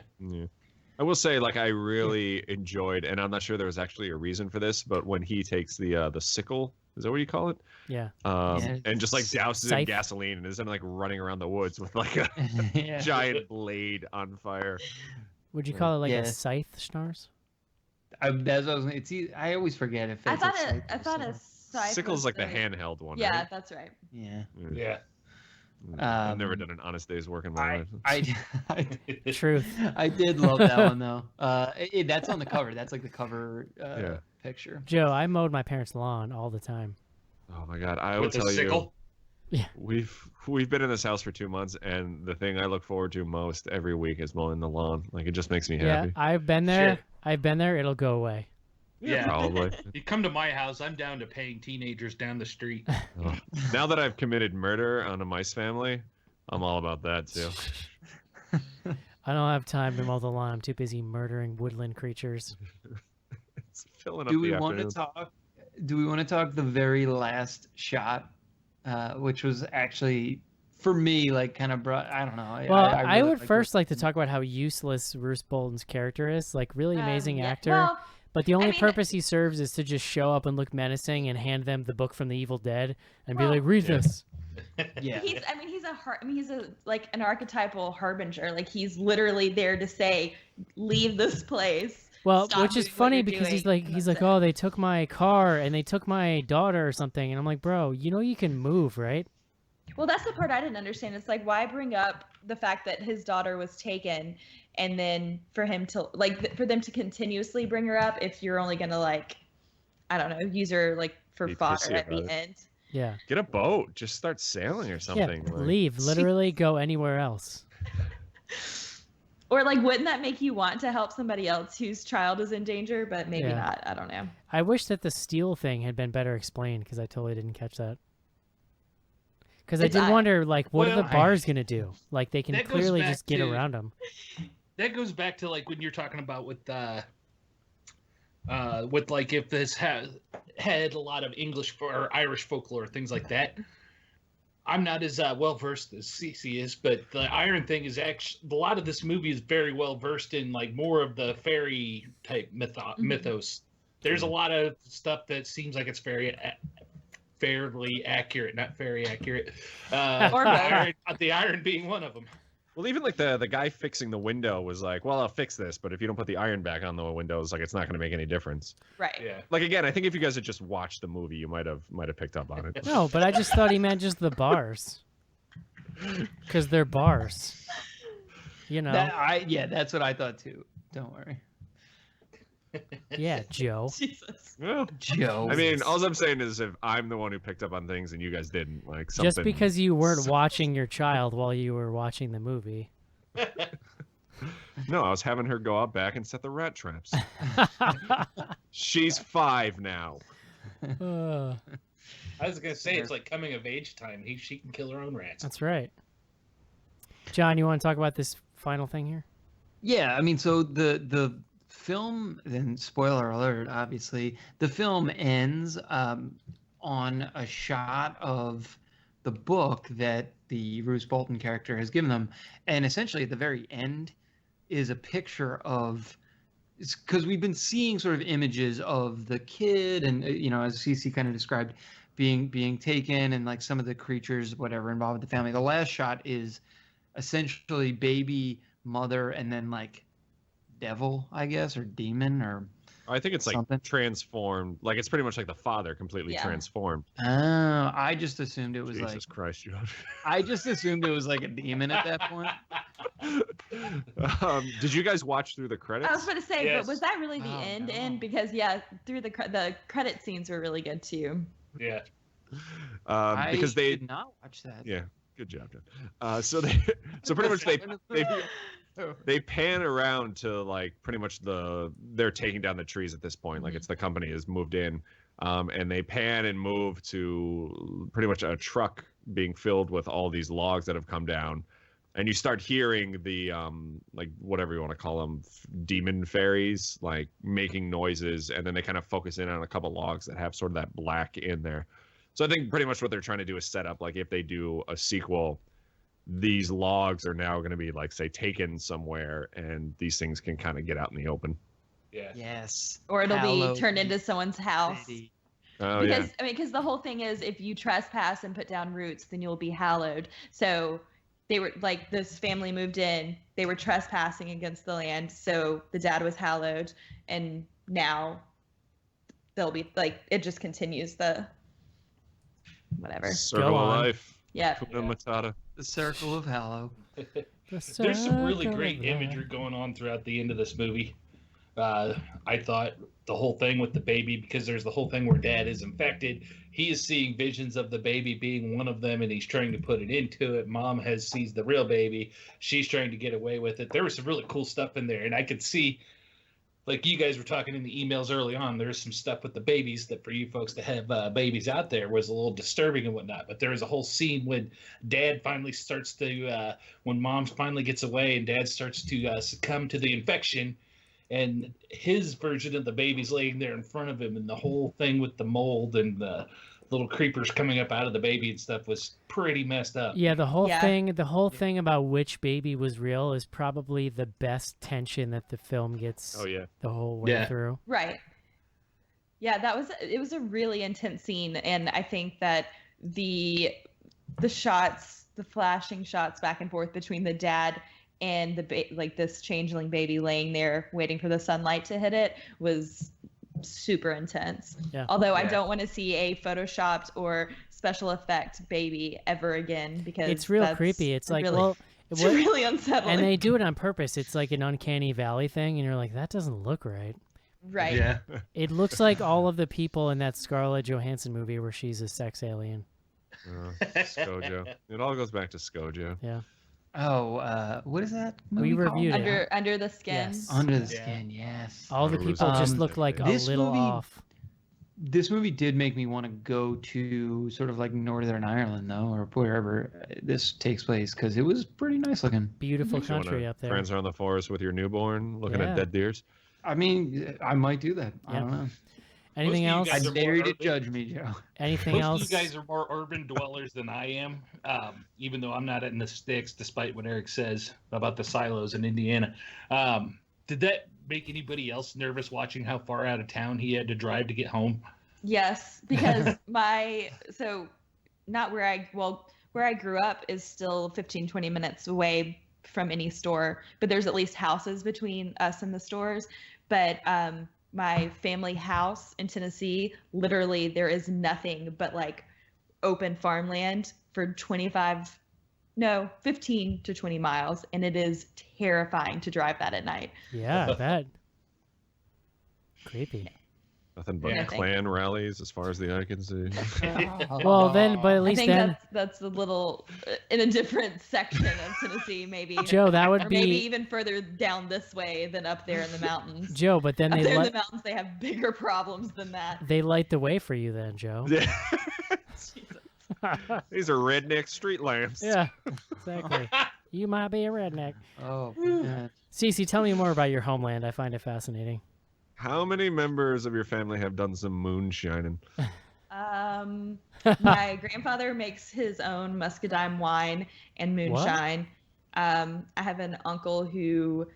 I will say, like, I really enjoyed, and I'm not sure there was actually a reason for this, but when he takes the sickle, is that what you call it? Yeah. And just, like, douses it in Scythe. gasoline and is then, like, running around the woods with, like, a giant blade on fire. Would you call it, like, a scythe, Schnars? I always forget if it's I thought a scythe Sickle's was like the handheld one. Yeah, right? that's right. Yeah. I've never done an honest day's work in my life. Truth. I did love that one though. That's on the cover. That's like the cover picture. Joe, I mowed my parents' lawn all the time. Oh my God! I will With the tell sickle? Yeah. We've been in this house for 2 months, and the thing I look forward to most every week is mowing the lawn. Like, it just makes me happy. Yeah, I've been there. Sure. I've been there. It'll go away. Yeah, probably. You come to my house, I'm down to paying teenagers down the street. Oh. Now that I've committed murder on a mice family, I'm all about that too. I don't have time to mow the lawn. I'm too busy murdering woodland creatures. It's filling up Do we the want to afternoon. talk? Do we want to talk the very last shot, which was actually for me like kind of brought? I don't know. Well, I I really would liked first like to talk about how useless Bruce Bolton's character is. Like, really amazing actor. Well, But the only I mean, purpose he serves is to just show up and look menacing and hand them the book from the Evil Dead and be like, read this. Yeah. he's like an archetypal harbinger. Like, he's literally there to say, leave this place. Well, Stop which is doing what funny you're because doing, he's like, and that's it. oh, they took my car and they took my daughter or something. And I'm like, bro, you know you can move, right? Well, that's the part I didn't understand. It's like, why bring up the fact that his daughter was taken, and then for him to for them to continuously bring her up if you're only gonna, like, I don't know, use her like for Be fodder pissy at the about it. end. Yeah. Get a boat. Just start sailing or something. Yeah, like- leave. Literally go anywhere else. Or, like, wouldn't that make you want to help somebody else whose child is in danger? But maybe Yeah. not. I don't know. I wish that the steel thing had been better explained because I totally didn't catch that. Because I It's did I- wonder, like, what are the Well, bars going to do? Like, they can That goes clearly back just get to- around them. That goes back to, like, when you're talking about with like, if this had a lot of English or Irish folklore, things like that. I'm not as well versed as Cece is, but the iron thing is actually, a lot of this movie is very well versed in, like, more of the fairy type mythos. There's a lot of stuff that seems like it's fairly accurate, not very accurate. Or the iron being one of them. Well, even like the guy fixing the window was like, well, I'll fix this, but if you don't put the iron back on the windows, like, it's not going to make any difference. Right. Yeah. Like, again, I think if you guys had just watched the movie, you might have picked up on it. No, but I just thought he meant just the bars. Because they're bars. You know? That's what I thought too. Don't worry. Yeah, Joe. Jesus. Well, Joe. I mean, all I'm saying is if I'm the one who picked up on things and you guys didn't, like, something. Just because you weren't watching your child while you were watching the movie. No, I was having her go out back and set the rat traps. She's 5 now. I was gonna say it's like coming of age time. She can kill her own rats. That's right. John, you want to talk about this final thing here? Yeah, I mean, so the film, then spoiler alert, obviously, the film ends on a shot of the book that the Bruce Bolton character has given them, and essentially at the very end is a picture of, because we've been seeing sort of images of the kid and as CC kind of described, being taken, and like some of the creatures whatever involved with the family. The last shot is essentially baby, mother, and then like devil, I guess, or demon, or I think it's like something. Transformed. Like it's pretty much like the father completely transformed. Oh, I just assumed it was Jesus Christ, John. I just assumed it was like a demon at that point. Did you guys watch through the credits? I was going to say, Yes. but was that really the end? Because through the credit scenes were really good too. Yeah. Because they did not watch that. Yeah, good job, John. So pretty much they pan around to like pretty much they're taking down the trees at this point. Like it's the company has moved in, and they pan and move to pretty much a truck being filled with all these logs that have come down, and you start hearing the like whatever you want to call them, demon fairies, like making noises, and then they kind of focus in on a couple logs that have sort of that black in there. So I think pretty much what they're trying to do is set up, like if they do a sequel, these logs are now going to be like, say, taken somewhere, and these things can kind of get out in the open. Yeah. Yes. Or it'll Hallow be turned into someone's house. City. Oh Because yeah. I mean, because the whole thing is, if you trespass and put down roots, then you'll be hallowed. So they were like, this family moved in, they were trespassing against the land, so the dad was hallowed, and now they'll be like, it just continues the whatever. Circle of on. life. Yeah. Hakuna Matata. The circle of Hallow. There's some really Circle great of imagery life. going on throughout the end of this movie. I thought the whole thing with the baby, because there's the whole thing where dad is infected. He is seeing visions of the baby being one of them, and he's trying to put it into it. Mom sees the real baby. She's trying to get away with it. There was some really cool stuff in there, and I could see, like you guys were talking in the emails early on, there's some stuff with the babies that for you folks to have babies out there was a little disturbing and whatnot. But there was a whole scene when dad finally starts to, when mom finally gets away and dad starts to succumb to the infection, and his version of the baby's laying there in front of him, and the whole thing with the mold and the little creepers coming up out of the baby and stuff was pretty messed up. Yeah, the whole thing about which baby was real is probably the best tension that the film gets. Oh yeah. The whole way through. Right. Yeah, it was a really intense scene, and I think that the shots, the flashing shots back and forth between the dad and like this changeling baby laying there waiting for the sunlight to hit it was super intense. Yeah. Although I don't want to see a photoshopped or special effect baby ever again, because It's real creepy. It's like, well, it's really unsettling. And they do it on purpose. It's like an uncanny valley thing, and you're like, that doesn't look right. Right. Yeah. It looks like all of the people in that Scarlett Johansson movie where she's a sex alien. ScarJo. It all goes back to ScarJo. Yeah. Oh, what is that movie We called? reviewed it. Under the Skin. Yes. Under the Skin, yes. All the people just look like a this little movie- off. This movie did make me want to go to sort of like Northern Ireland, though, or wherever this takes place, because it was pretty nice looking. Beautiful You wanna country up there. Friends around the forest with your newborn, looking Yeah. at dead deers. I mean, I might do that. I don't know. Anything Most of else? you guys I are dare you to urban. judge me, Joe. Anything Most else? of you guys are more urban dwellers than I am, even though I'm not in the sticks, despite what Eric says about the silos in Indiana. Did that make anybody else nervous watching how far out of town he had to drive to get home? Yes, because not where I grew up is still 15-20 minutes away from any store, but there's at least houses between us and the stores. But my family house in Tennessee, literally there is nothing but like open farmland for 15 to 20 miles, and it is terrifying to drive that at night. Yeah, I bet. Creepy. Nothing but Yeah. Klan rallies as far as the eye can see. Well, then, but at I least think then, that's a little in a different section of Tennessee, maybe. Joe, that would Or maybe be even further down this way than up there in the mountains. Joe. But then Up they there in the light mountains, they have bigger problems than that. they light the way for you, then, Joe. Yeah. These are redneck street lamps. Yeah, exactly. You might be a redneck. Oh, man. Cece, tell me more about your homeland. I find it fascinating. How many members of your family have done some moonshining? My grandfather makes his own muscadine wine and moonshine. I have an uncle who,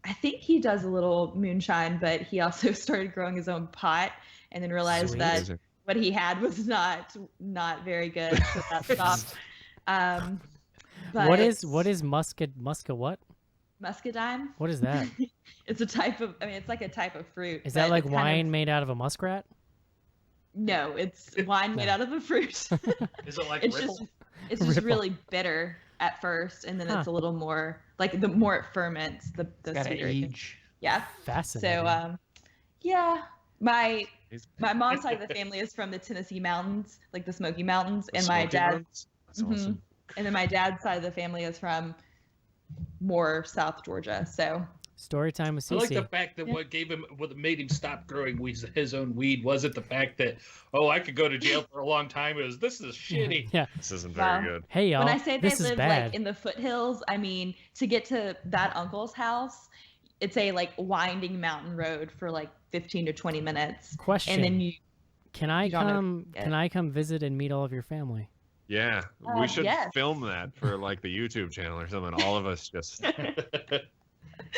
I think he does a little moonshine, but he also started growing his own pot and then realized Sweet. that Amazing. what he had was not very good, so that stopped. But What is musca what? muscadine? What is that? It's a type of, it's like a type of fruit. Is that but like it's kind wine of- made out of a muskrat? No, it's wine made No. out of a fruit. Is it like it's Ripple? just Ripple. really bitter at first, and then Huh. it's a little more like the more it ferments, the It's got to sweeter. It gets. age. Yeah. Fascinating. So yeah, my He's- mom's side of the family is from the Tennessee mountains, like the Smoky Mountains, and my Smoky dad, Mountains? That's Mhm. awesome. and then my dad's side of the family is from more South Georgia. So Story time with I like the Cece. fact that Yeah. what made him stop growing his own weed wasn't the fact that, oh, I could go to jail for a long time. It was, this is shitty. Yeah. This isn't Wow. very good. Hey y'all. when I say they this is live bad. like in the foothills, I mean to get to that uncle's house, it's a like winding mountain road for like 15 to 20 minutes, Question. and then you Can I you don't know come? yet. Can I come visit and meet all of your family? Yeah, we should yes. film that for like the YouTube channel or something. All of us just.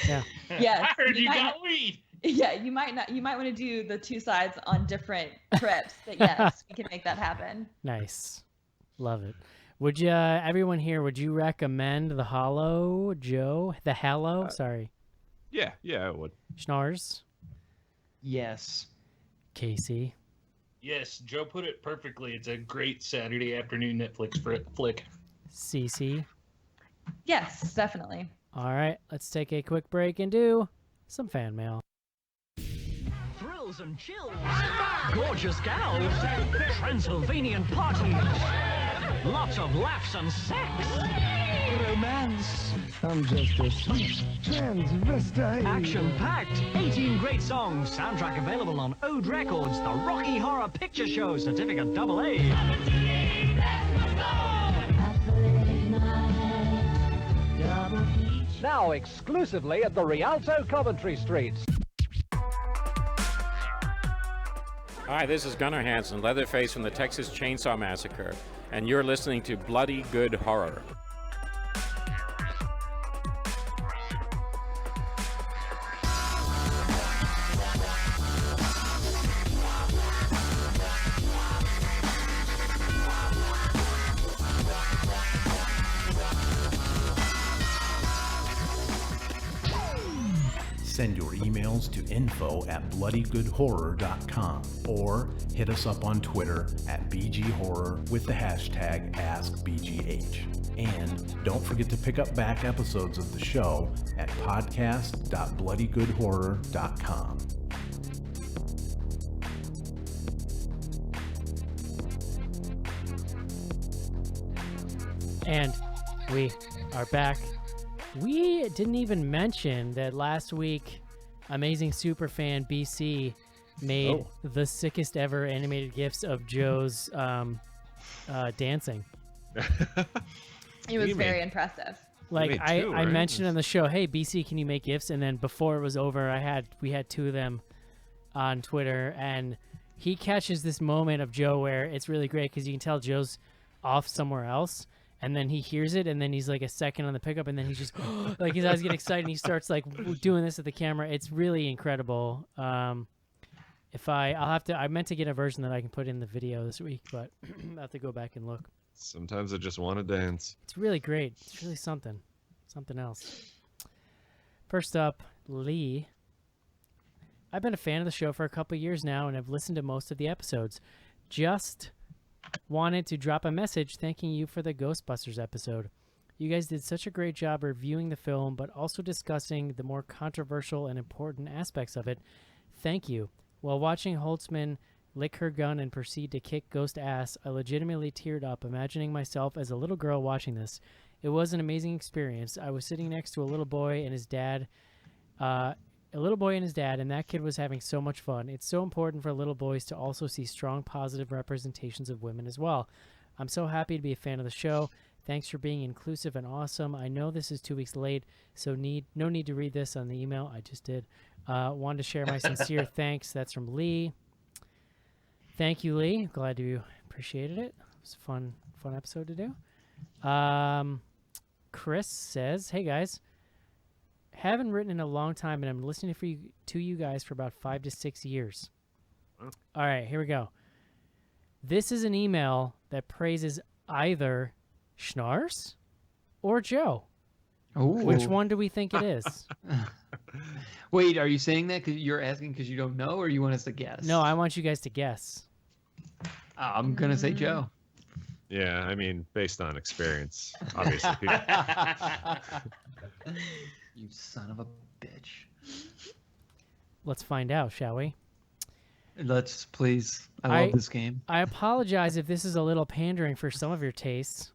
Yeah. yes, I heard you might got weed. Yeah, you might not. You might want to do the two sides on different trips, but yes, we can make that happen. Nice. Love it. Would you, everyone here, would you recommend the Hallow, Joe? The Hallow? Sorry. Yeah, I would. Schnars? Yes. Casey? Yes, Joe put it perfectly. It's a great Saturday afternoon Netflix flick. Cece? Yes, definitely. All right, let's take a quick break and do some fan mail. Thrills and chills, gorgeous gals, Transylvanian parties, lots of laughs and sex, romance, I'm just a sweet transvestite. action-packed, 18 great songs, soundtrack available on Ode Records, the Rocky Horror Picture Show, certificate AA. Now exclusively at the Rialto Coventry Streets. Hi, this is Gunnar Hansen, Leatherface from the Texas Chainsaw Massacre, and you're listening to Bloody Good Horror. Send your emails to info@bloodygoodhorror.com or hit us up on Twitter at BGHorror with the hashtag AskBGH. And don't forget to pick up back episodes of the show at podcast.bloodygoodhorror.com. And we are back. We didn't even mention that last week, amazing superfan BC made the sickest ever animated GIFs of Joe's dancing. It was very impressive. Like made I two, right? mentioned on the show, hey BC, can you make GIFs? And then before it was over, we had two of them on Twitter, and he catches this moment of Joe where it's really great because you can tell Joe's off somewhere else, and then he hears it, and then he's like a second on the pickup, and then he's just like his eyes get excited, and he starts like doing this at the camera. It's really incredible. If I meant to get a version that I can put in the video this week, but I'll have to go back and look. Sometimes I just want to dance. It's really great. It's really something else. First up, Lee. I've been a fan of the show for a couple years now, and I've listened to most of the episodes. Just wanted to drop a message thanking you for the Ghostbusters episode. You guys did such a great job reviewing the film, but also discussing the more controversial and important aspects of it. Thank you. While watching Holtzman lick her gun and proceed to kick Ghost ass, I legitimately teared up, imagining myself as a little girl watching this. It was an amazing experience. I was sitting next to a little boy and his dad, and that kid was having so much fun. It's so important for little boys to also see strong, positive representations of women as well. I'm so happy to be a fan of the show. Thanks for being inclusive and awesome. I know this is 2 weeks late, so no need to read this on the email. I just did. Wanted to share my sincere thanks. That's from Lee. Thank you, Lee. Glad you appreciated it. It was a fun episode to do. Chris says, "Hey guys, haven't written in a long time, and I'm listening to you guys for about 5 to 6 years." Oh. All right, here we go. This is an email that praises either Schnars or Joe. Ooh. Which one do we think it is? Wait, are you saying that because you're asking because you don't know, or you want us to guess? No, I want you guys to guess. I'm gonna say Joe. Yeah, I mean, based on experience, obviously. You son of a bitch. Let's find out, shall we? Let's, please. I love this game. I apologize if this is a little pandering for some of your tastes,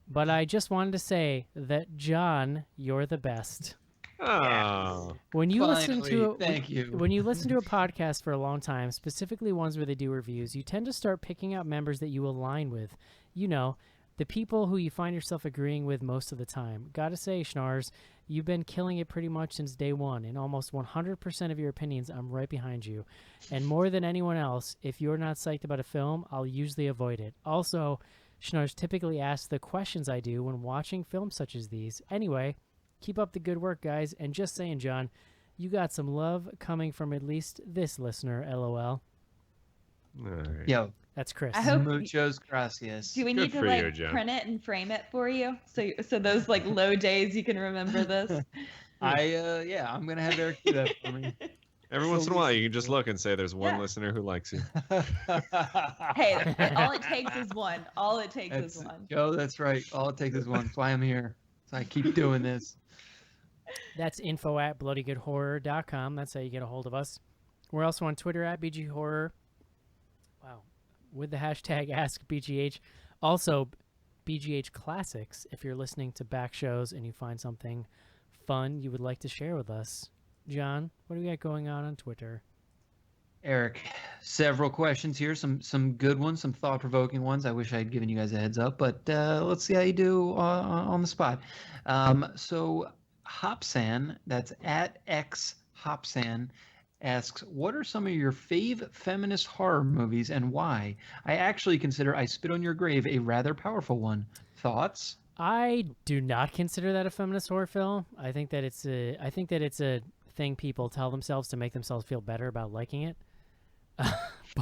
but I just wanted to say that, John, you're the best. Oh. When you Thank you. When you listen to a podcast for a long time, specifically ones where they do reviews, you tend to start picking out members that you align with. You know, the people who you find yourself agreeing with most of the time. Gotta say, Schnars, you've been killing it pretty much since day one. In almost 100% of your opinions, I'm right behind you. And more than anyone else, if you're not psyched about a film, I'll usually avoid it. Also, Schnars typically asks the questions I do when watching films such as these. Anyway, keep up the good work, guys. And just saying, John, you got some love coming from at least this listener, LOL. All right. Yo. That's Chris. I hope Muchos gracias. Do we need to like print it and frame it for you? So those like low days you can remember this. I'm gonna have Eric do that for me. Every once in a while, you can just look and say there's one listener who likes you. Hey, all it takes is one. All it takes is one. Joe, that's right. All it takes is one. That's why I'm here. So I keep doing this. That's info@bloodygoodhorror.com. That's how you get a hold of us. We're also on Twitter @BGHorror. Wow. With the hashtag AskBGH. Also, BGH Classics, if you're listening to back shows and you find something fun you would like to share with us. John, what do we got going on Twitter? Eric, several questions here. Some good ones, some thought-provoking ones. I wish I had given you guys a heads up, but let's see how you do on the spot. So Hopsan, that's @xHopsan, asks, what are some of your fave feminist horror movies and why? I actually consider I Spit on Your Grave a rather powerful one. Thoughts? I do not consider that a feminist horror film. I think that it's a thing people tell themselves to make themselves feel better about liking it.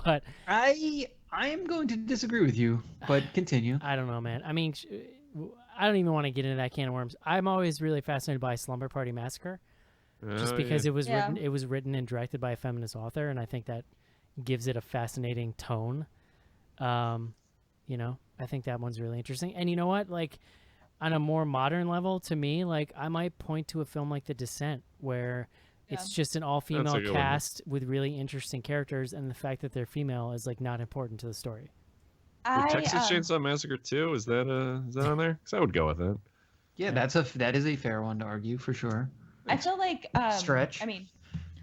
But I am going to disagree with you, but continue. I don't know, man. I mean, I don't even want to get into that can of worms. I'm always really fascinated by Slumber Party Massacre. Just because it was written and directed by a feminist author, and I think that gives it a fascinating tone. You know, I think that one's really interesting. And you know what? Like, on a more modern level, to me, like, I might point to a film like The Descent, where it's just an all-female cast with really interesting characters, and the fact that they're female is like not important to the story. The Texas Chainsaw Massacre 2, is that on there? Because I would go with it. Yeah, that is a fair one to argue for sure. I feel like Stretch. I mean,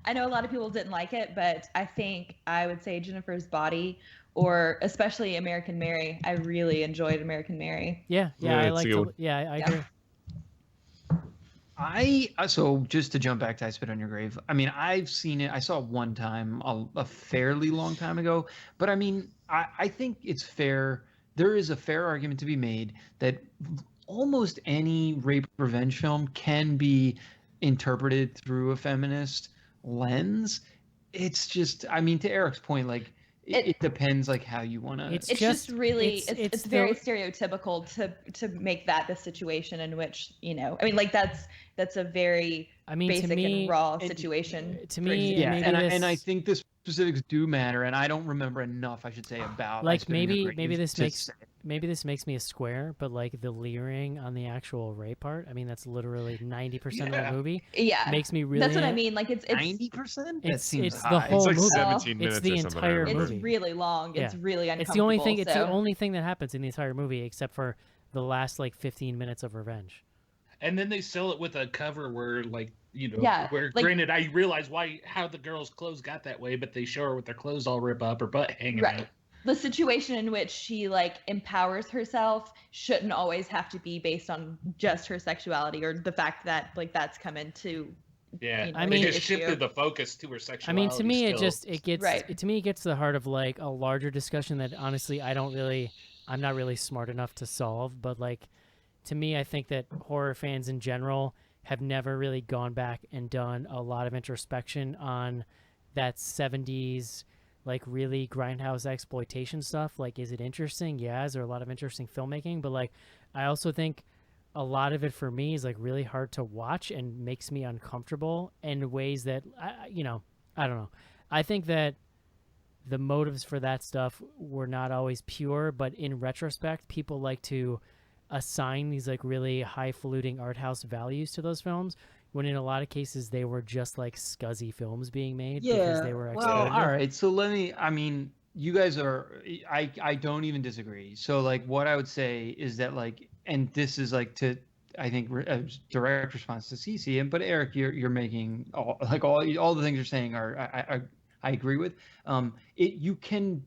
I know a lot of people didn't like it, but I think I would say Jennifer's Body, or especially American Mary. I really enjoyed American Mary. Yeah, I like. I agree. So just to jump back to I Spit on Your Grave. I mean, I've seen it. I saw it one time, a fairly long time ago. But I mean, I think it's fair. There is a fair argument to be made that almost any rape revenge film can be interpreted through a feminist lens. It's just, I mean, to Eric's point, like it depends like how you want to. It's just really it's very stereotypical to make that the situation in which, you know, I mean, like that's a very basic and raw situation. To me, yeah, and I think the specifics do matter, and I don't remember enough, I should say, about like maybe this maybe this makes me a square, but like the leering on the actual rape part, I mean, that's literally 90% of the movie. Yeah, Makes me really. That's what I mean. Like it's 90%. That seems it's high. the whole It's like movie. 17 It's minutes the or something. I entire remember. It's movie. really long. It's Yeah. really It's uncomfortable. the only thing. It's the so- only thing that happens in the entire movie, except for the last like 15 minutes of revenge. And then they sell it with a cover where, like, you know, Yeah, where like- granted, I realize how the girl's clothes got that way, but they show her with their clothes all rip up, her butt hanging Right. out. The situation in which she like empowers herself shouldn't always have to be based on just her sexuality or the fact that like that's come into. Yeah, you know, I they mean- just issue. shifted the focus to her I sexuality. mean, to me, still. it gets Right. to me it gets to the heart of like a larger discussion that honestly I'm not really smart enough to solve. But like, to me, I think that horror fans in general have never really gone back and done a lot of introspection on that 70s like really grindhouse exploitation stuff. Like, is it interesting? Yeah. Is there a lot of interesting filmmaking? But like, I also think a lot of it for me is like really hard to watch and makes me uncomfortable in ways that I don't know. I think that the motives for that stuff were not always pure, but in retrospect, people like to assign these like really highfalutin art house values to those films, when in a lot of cases they were just like scuzzy films being made because they were Well, exploitative. all right. So I mean, you guys are. I don't even disagree. So like, what I would say is that like, and this is like to. I think a direct response to Cece, but Eric, you're making all the things you're saying are I agree with. You can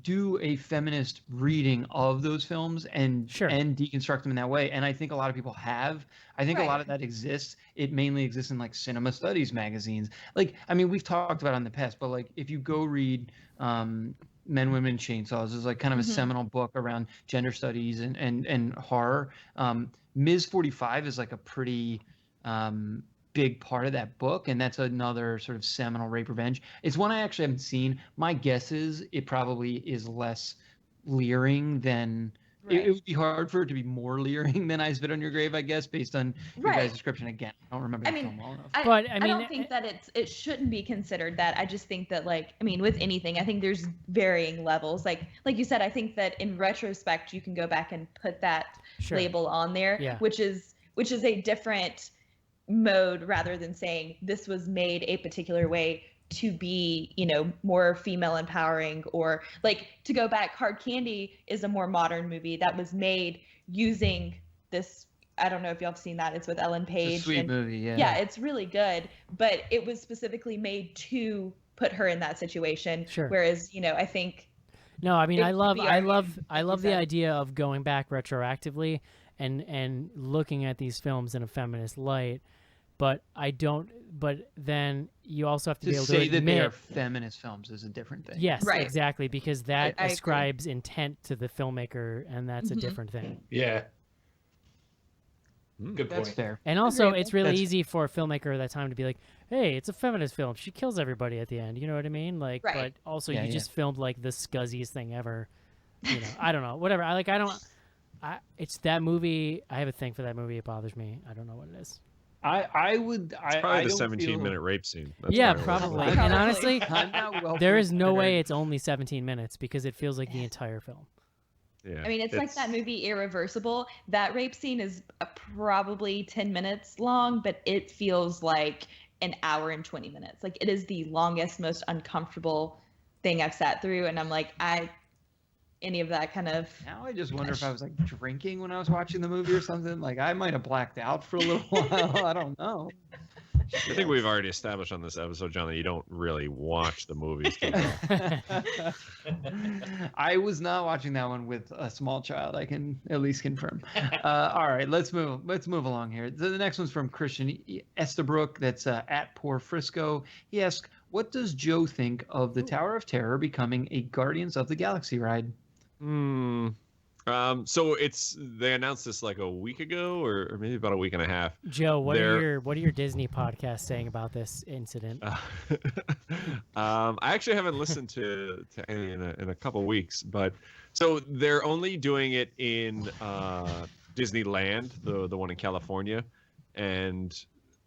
do a feminist reading of those films and deconstruct them in that way, and I think a lot of people have. I think a lot of that exists. It mainly exists in like cinema studies magazines. Like, I mean, we've talked about it in the past, but like if you go read Men, Women, Chainsaws is like kind of a seminal book around gender studies and horror. Ms. 45 is like a pretty big part of that book, and that's another sort of seminal rape revenge. It's one I actually haven't seen. My guess is it probably is less leering than it would be hard for it to be more leering than I Spit on Your Grave, I guess, based on your guys' description. Again, I don't remember the film well enough. I don't think that it shouldn't be considered that. I just think that like, I mean, with anything, I think there's varying levels. Like you said, I think that in retrospect you can go back and put that label on there, which is a different mode rather than saying this was made a particular way to be, you know, more female empowering, or like to go back, Hard Candy is a more modern movie that was made using this. I don't know if y'all have seen that. It's with Ellen Page. It's a sweet movie, yeah. Yeah, it's really good, but it was specifically made to put her in that situation. Sure. Whereas, you know, I think. No, I mean, I love the said. idea of going back retroactively and looking at these films in a feminist light. But I don't. But then you also have to be able to say that they are admit feminist films is a different thing. Yes, exactly, because that I ascribes intent to the filmmaker, and that's a different thing. Yeah. Good point. That's fair. And also, it's really easy for a filmmaker at that time to be like, "Hey, it's a feminist film. She kills everybody at the end." You know what I mean? Like, but also you just filmed like the scuzziest thing ever. You know, I don't know, whatever. It's that movie. I have a thing for that movie. It bothers me. I don't know what it is. I would. It's probably the 17-minute rape scene. That's yeah, probably. And honestly, there is no way prepared. it's only 17 minutes because it feels like the entire film. Yeah, I mean, it's like that movie Irreversible. That rape scene is probably 10 minutes long, but it feels like an hour and 20 minutes. Like, it is the longest, most uncomfortable thing I've sat through, and I'm like, any of that kind of. Now I just wonder if I was like drinking when I was watching the movie or something. Like I might have blacked out for a little while. I don't know. I think we've already established on this episode, John, that you don't really watch the movies. I was not watching that one with a small child. I can at least confirm. All right, let's move along here. The next one's from Christian Estabrook. That's at Poor Frisco. He asks, "What does Joe think of the Tower of Terror becoming a Guardians of the Galaxy ride?" So they announced this like a week ago, or maybe about a week and a half. Joe, what are your Disney podcasts saying about this incident? I actually haven't listened to any in a couple weeks, but so they're only doing it in Disneyland, the one in California, and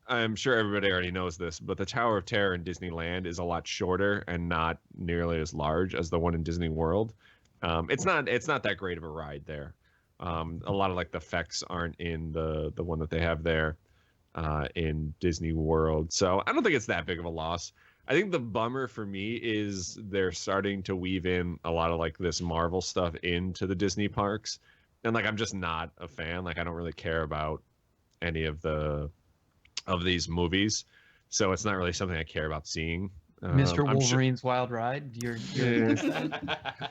I'm sure everybody already knows this, but the Tower of Terror in Disneyland is a lot shorter and not nearly as large as the one in Disney World. It's not that great of a ride there. A lot of like the effects aren't in the one that they have there in Disney World. So I don't think it's that big of a loss. I think the bummer for me is they're starting to weave in a lot of like this Marvel stuff into the Disney parks. And like I'm just not a fan. Like I don't really care about any of these movies. So it's not really something I care about seeing. Mr. Wolverine's Wild Ride. You're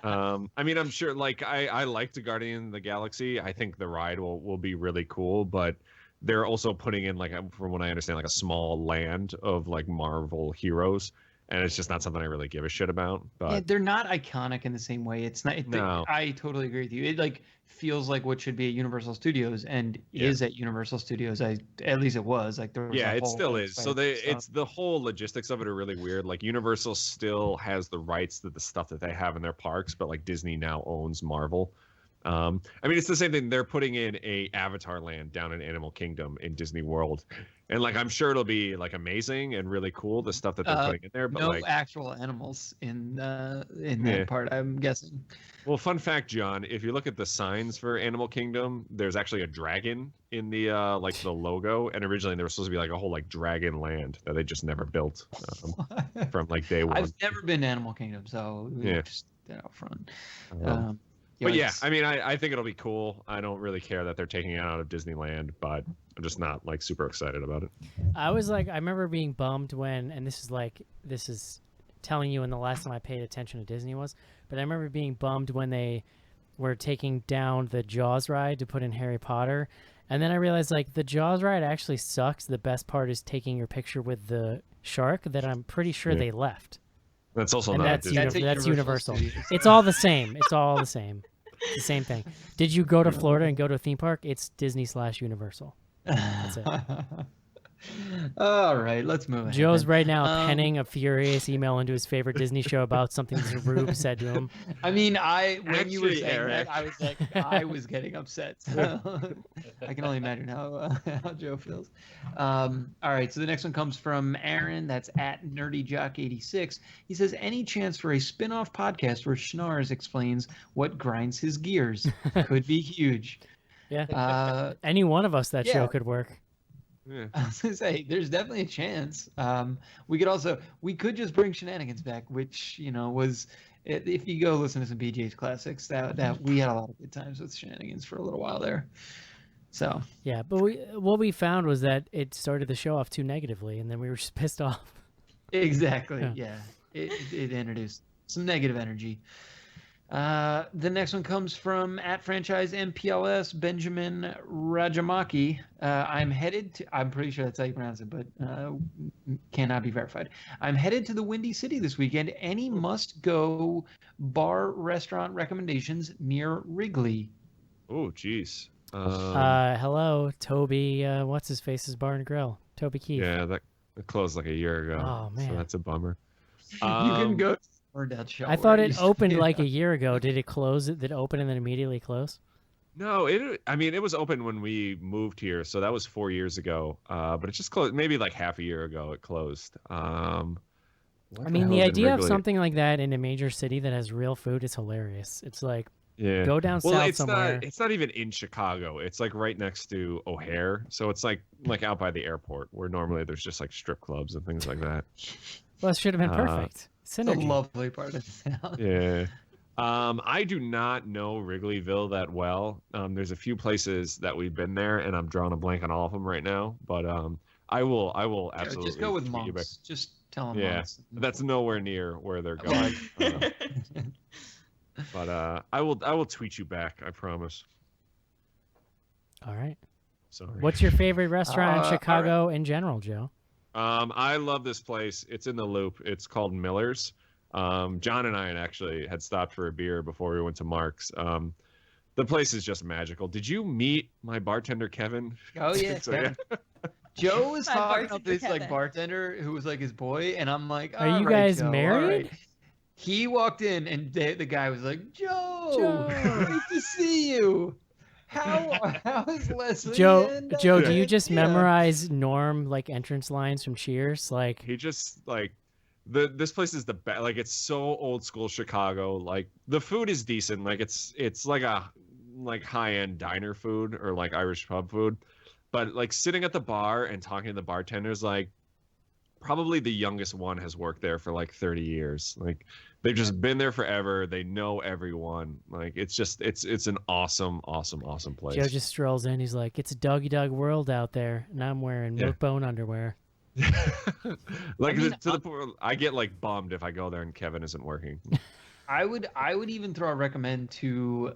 I mean, I'm sure. Like, I like the Guardian of the Galaxy. I think the ride will be really cool, but they're also putting in like, from what I understand, like a small land of like Marvel heroes, and it's just not something I really give a shit about. But yeah, they're not iconic in the same way. It's not. No. I totally agree with you. It like feels like what should be at Universal Studios and is at Universal Studios. At least it was like there was it still is. So it's the whole logistics of it are really weird. Like Universal still has the rights to the stuff that they have in their parks, but like Disney now owns Marvel. I mean, it's the same thing. They're putting in a Avatar land down in Animal Kingdom in Disney World, and like I'm sure it'll be like amazing and really cool, the stuff that they're putting in there. But no like actual animals in that part, I'm guessing. Well, fun fact, John, if you look at the signs for Animal Kingdom, there's actually a dragon in the like the logo, and originally there was supposed to be like a whole like dragon land that they just never built from like day one. I've never been to Animal Kingdom, so just that out front. But yeah, I mean, I think it'll be cool. I don't really care that they're taking it out of Disneyland, but I'm just not like super excited about it. I was like, I remember being bummed when, and this is telling you when the last time I paid attention to Disney was, but I remember being bummed when they were taking down the Jaws ride to put in Harry Potter. And then I realized like the Jaws ride actually sucks. The best part is taking your picture with the shark that I'm pretty sure they left. That's also and not that's Universal. It's all the same. It's all the same. It's the same thing. Did you go to Florida and go to a theme park? It's Disney/Universal. That's it. All right, let's move on. Joe's right now penning a furious email into his favorite Disney show about something Zarub said to him. I mean, when you were saying that, I was like, I was getting upset. So I can only imagine how Joe feels. All right, so the next one comes from Aaron. That's at NerdyJock86. He says, any chance for a spin-off podcast where Schnars explains what grinds his gears? Could be huge. Yeah. Any one of us that show could work. Yeah. I was gonna say there's definitely a chance. We could just bring Shenanigans back, which was, if you go listen to some BGH classics, that we had a lot of good times with Shenanigans for a little while there. So yeah, but what we found was that it started the show off too negatively, and then we were just pissed off. Exactly. Yeah. It introduced some negative energy. The next one comes from at franchise MPLS Benjamin Rajamaki. I'm pretty sure that's how you pronounce it, but cannot be verified. I'm headed to the Windy City this weekend. Any must-go bar restaurant recommendations near Wrigley? Oh, geez. Hello, Toby. What's his face's Bar and Grill? Toby Keith. Yeah, that closed like a year ago. Oh man, so that's a bummer. You can go. I thought it opened like a year ago. Did it close? Did it open and then immediately close? No, it was open when we moved here, so that was 4 years ago. But it just closed maybe like half a year ago. It closed. I mean, the idea of something like that in a major city that has real food is hilarious. It's like, go down south somewhere. It's not even in Chicago. It's like right next to O'Hare, so it's like out by the airport, where normally there's just like strip clubs and things like that. Well, it should have been perfect. Synergy. It's a lovely part of the town. Yeah. I do not know Wrigleyville that well. There's a few places that we've been there, and I'm drawing a blank on all of them right now. But I will absolutely just go with Monks. Just tell them. Yeah, Monks. that's nowhere near where they're going. But I will tweet you back. I promise. All right. Sorry. What's your favorite restaurant in Chicago in general, Joe? I love this place. It's in the Loop. It's called Miller's. John and I actually had stopped for a beer before we went to Mark's. The place is just magical. Did you meet my bartender, Kevin? Oh, yeah. So, Kevin. Joe was talking up this like bartender who was like his boy, and I'm like, are you guys married? Right. He walked in, and the guy was like, Joe, great to see you. How is Leslie? Joe, do you just memorize Norm like entrance lines from Cheers? Like he just like this place is the best. Like, it's so old school Chicago. Like, the food is decent. Like, it's like a high end diner food or like Irish pub food. But like sitting at the bar and talking to the bartenders, like probably the youngest one has worked there for like 30 years. Like, they've just been there forever. They know everyone. Like, it's an awesome place. Joe just strolls in. He's like, "It's a doggy dog world out there, and I'm wearing milk bone underwear." Like, to the point I get like bummed if I go there and Kevin isn't working. I would even throw a recommend to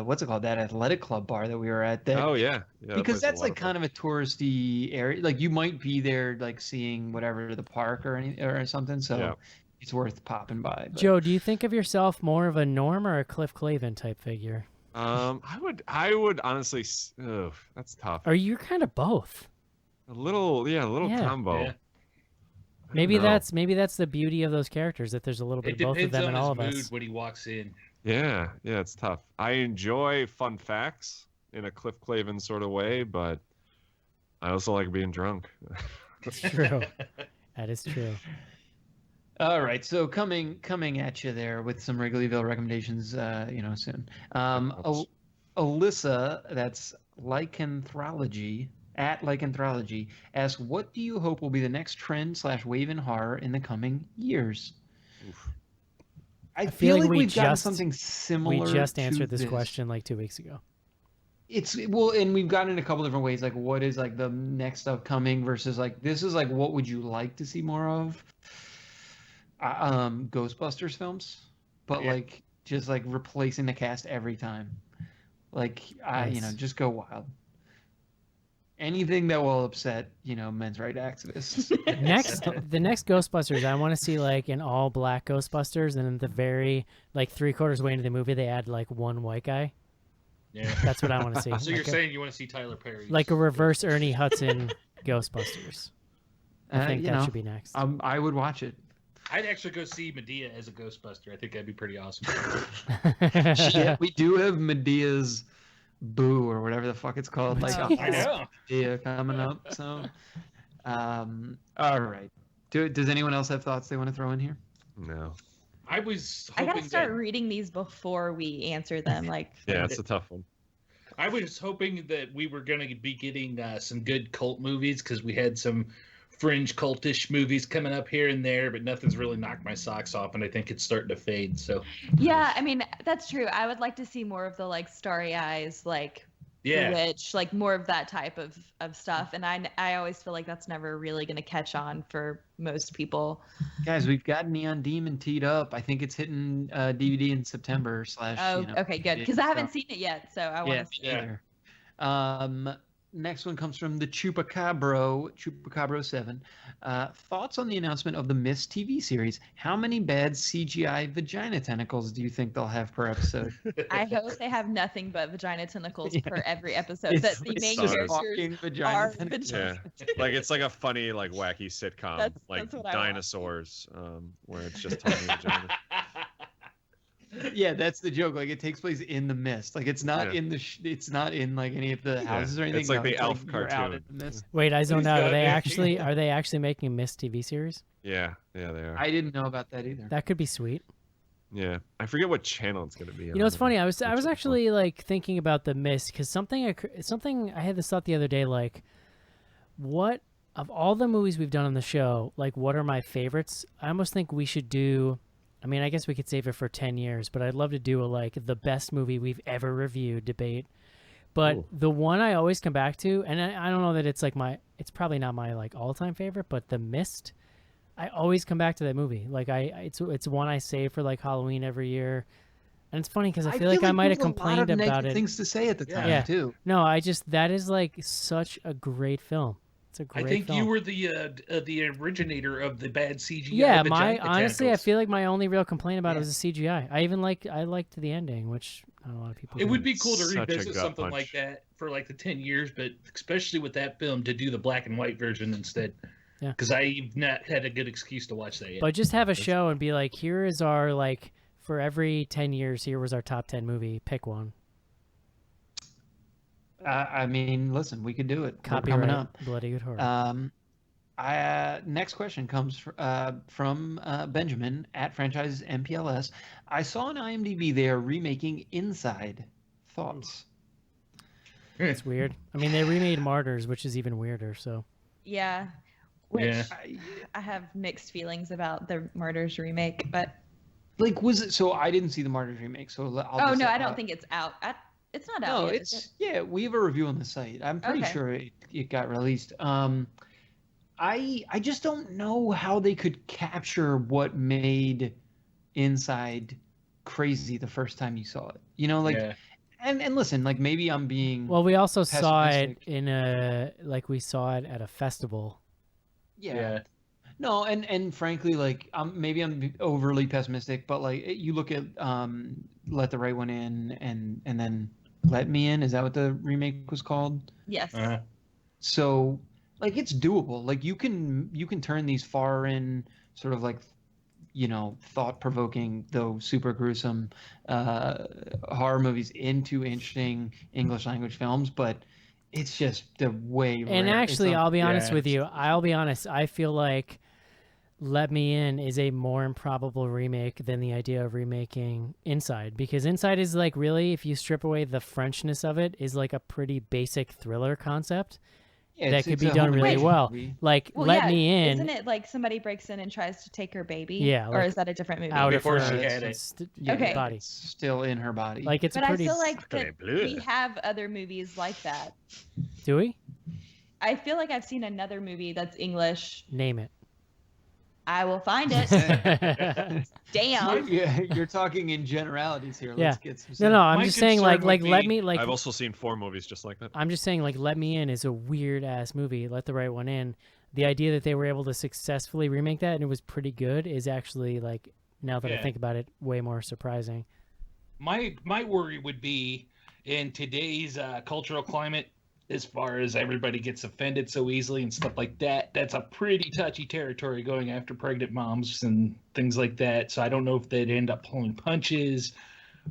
what's it called, that athletic club bar that we were at. That, oh yeah, because that's like kind of a touristy area. Like, you might be there like seeing whatever, the park or something. So it's worth popping by. But. Joe, do you think of yourself more of a Norm or a Cliff Clavin type figure? I would honestly. That's tough. Or you're kind of both. A little combo. Yeah. Maybe that's the beauty of those characters, that there's a little bit of both of them in all of us. It depends on his mood when he walks in. Yeah, it's tough. I enjoy fun facts in a Cliff Clavin sort of way, but I also like being drunk. It's true. That is true. All right, so coming at you there with some Wrigleyville recommendations, soon. Alyssa, that's Lycanthropology. At Lycanthropology, asks, what do you hope will be the next trend / wave in horror in the coming years? Oof. I feel like we've got something similar. We just answered this question like 2 weeks ago. And we've gotten in a couple different ways. Like, what is like the next upcoming versus like, this is like, what would you like to see more of? Ghostbusters films, but like just like replacing the cast every time. Like, nice. Just go wild. Anything that will upset, men's rights activists. The next Ghostbusters, I want to see like an all black Ghostbusters, and in the very like 3/4 way into the movie, they add like one white guy. Yeah, that's what I want to see. So you're saying you want to see Tyler Perry, like a reverse Ernie Hudson Ghostbusters? I think that should be next. I would watch it. I'd actually go see Medea as a Ghostbuster. I think that'd be pretty awesome. Shit, we do have Medea's Boo or whatever the fuck it's called. Like, I know. Yeah, coming up. So, all right. Does anyone else have thoughts they want to throw in here? No. I gotta start reading these before we answer them. Like, yeah, it's a tough one. I was hoping that we were going to be getting some good cult movies, because we had some fringe cultish movies coming up here and there, but nothing's really knocked my socks off, and I think it's starting to fade. So yeah, I mean, that's true. I would like to see more of the like Starry Eyes, like Witch, like more of that type of stuff. And I always feel like that's never really going to catch on for most people. Guys, we've got Neon Demon teed up. I think it's hitting DVD in September / okay, good, because I haven't seen it yet, so I want to see it. Next one comes from the Chupacabro 7. Thoughts on the announcement of the Mist TV series? How many bad CGI vagina tentacles do you think they'll have per episode? I hope they have nothing but vagina tentacles per every episode. That the main characters are vagina. Yeah, like it's like a funny, like wacky sitcom, that's Dinosaurs, where it's just tiny vagina. Yeah, that's the joke. Like, it takes place in the mist. Like, it's not in the it's not in like any of the houses or anything. It's like the elf cartoon. Wait, I zoned out. Are they actually making a Mist TV series? Yeah, they are. I didn't know about that either. That could be sweet. Yeah, I forget what channel it's going to be on. It's funny. I was actually like thinking about the Mist, because something I had this thought the other day, like, what of all the movies we've done on the show, like, what are my favorites? I almost think we should do. I mean, I guess we could save it for 10 years, but I'd love to do the best movie we've ever reviewed debate. But the one I always come back to, and I don't know that it's like it's probably not my like all-time favorite, but The Mist, I always come back to that movie. Like it's one I save for like Halloween every year. And it's funny because I feel like I might have complained about it. Things to say at the time too. No, that is like such a great film. I think you were the originator of the bad CGI. Yeah, honestly, I feel like my only real complaint about it was the CGI. I liked the ending, which not a lot of people. It would be cool to revisit something like that for like the 10 years, but especially with that film, to do the black and white version instead. Yeah, because I've not had a good excuse to watch that yet. But just have a show and be like, here is our like for every 10 years, here was our top 10 movie. Pick one. I mean, listen, we could do it. Copyright, coming up. Bloody Good Horror. Next question comes from Benjamin at franchise MPLS. I saw on IMDb they are remaking Inside. Thoughts? It's weird. I mean, they remade Martyrs, which is even weirder. So Yeah. Which I have mixed feelings about the Martyrs remake, but like, was it? So I didn't see the Martyrs remake. So I don't think it's out. It's not out No, yet, it's is it? we have a review on the site. I'm pretty Okay. sure it got released. I just don't know how they could capture what made Inside crazy the first time you saw it. You know, like, and listen, like maybe I'm being well, we also saw it pessimistic. we saw it at a festival. Yeah. No, and frankly, like, maybe I'm overly pessimistic, but like you look at Let the Right One In and then Let Me In. Is that what the remake was called? Yes. So like it's doable. Like you can turn these far in sort of like, you know, thought-provoking though super gruesome horror movies into interesting English language films, but it's just the way. And rare. actually, I'll be honest with you. I'll be honest. I feel like Let Me In is a more improbable remake than the idea of remaking Inside, because Inside is like, really, if you strip away the Frenchness of it, is like a pretty basic thriller concept that could be done really well. Like, Let Me In. Isn't it like somebody breaks in and tries to take her baby? Yeah. Or Like, is that a different movie? out Before of she her had it. Okay. body. It's still in her body. Like, it's But a pretty. I feel like that bleh. we have other movies like that. Do we? I feel like I've seen another movie that's English. Name it. I will find it. Damn. Yeah, you're talking in generalities here. Yeah. Let's get some. No, I'm My just saying, like, concern would Let be- Me, like. I've also seen 4 movies just like that. I'm just saying, like, Let Me In is a weird ass movie. Let the Right One In. The idea that they were able to successfully remake that and it was pretty good is actually, like, now that I Yeah. think about it, way more surprising. My worry would be in today's cultural climate, as far as everybody gets offended so easily and stuff like that. That's a pretty touchy territory going after pregnant moms and things like that. So I don't know if they'd end up pulling punches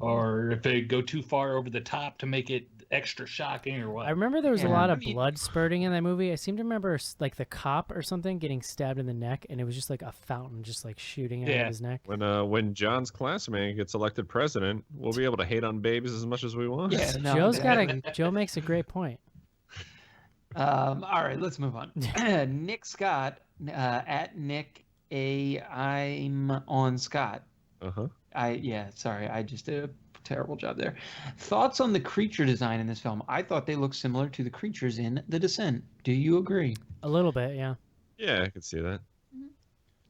or if they go too far over the top to make it extra shocking or what. I remember there was a lot of I mean- blood spurting in that movie. I seem to remember, like, the cop or something getting stabbed in the neck, and it was just like a fountain just, like, shooting out of his neck. When John's classmate gets elected president, we'll be able to hate on babies as much as we want. Yeah, no, Joe makes a great point. All right, let's move on. Nick Scott at Nick A. I'm on Scott. Sorry, I just did a terrible job there. Thoughts on the creature design in this film? I thought they looked similar to the creatures in The Descent. Do you agree? A little bit, yeah. Yeah, I could see that.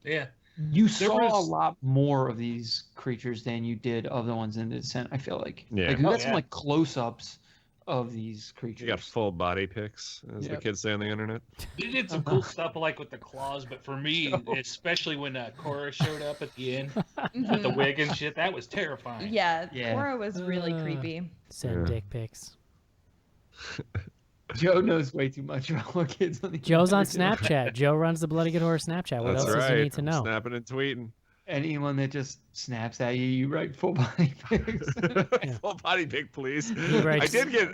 Yeah. You There saw was- a lot more of these creatures than you did of the ones in The Descent, I feel like. Yeah. Like, we Oh, got some yeah. like close-ups of these creatures. You got full body pics, as the Yep. kids say on the internet. They did some cool stuff like with the claws, but for me, especially when Cora showed up at the end with the wig and shit, that was terrifying. Yeah, Yeah. Cora was really creepy. Send Yeah. dick pics. Joe knows way too much about what kids on the Joe's on internet do. Snapchat. Joe runs the Bloody Good Horror Snapchat. What That's else right. does he need to I'm know? Snapping and tweeting. Anyone that just snaps at you, you write full body pics. Full body pic, please. He I writes did get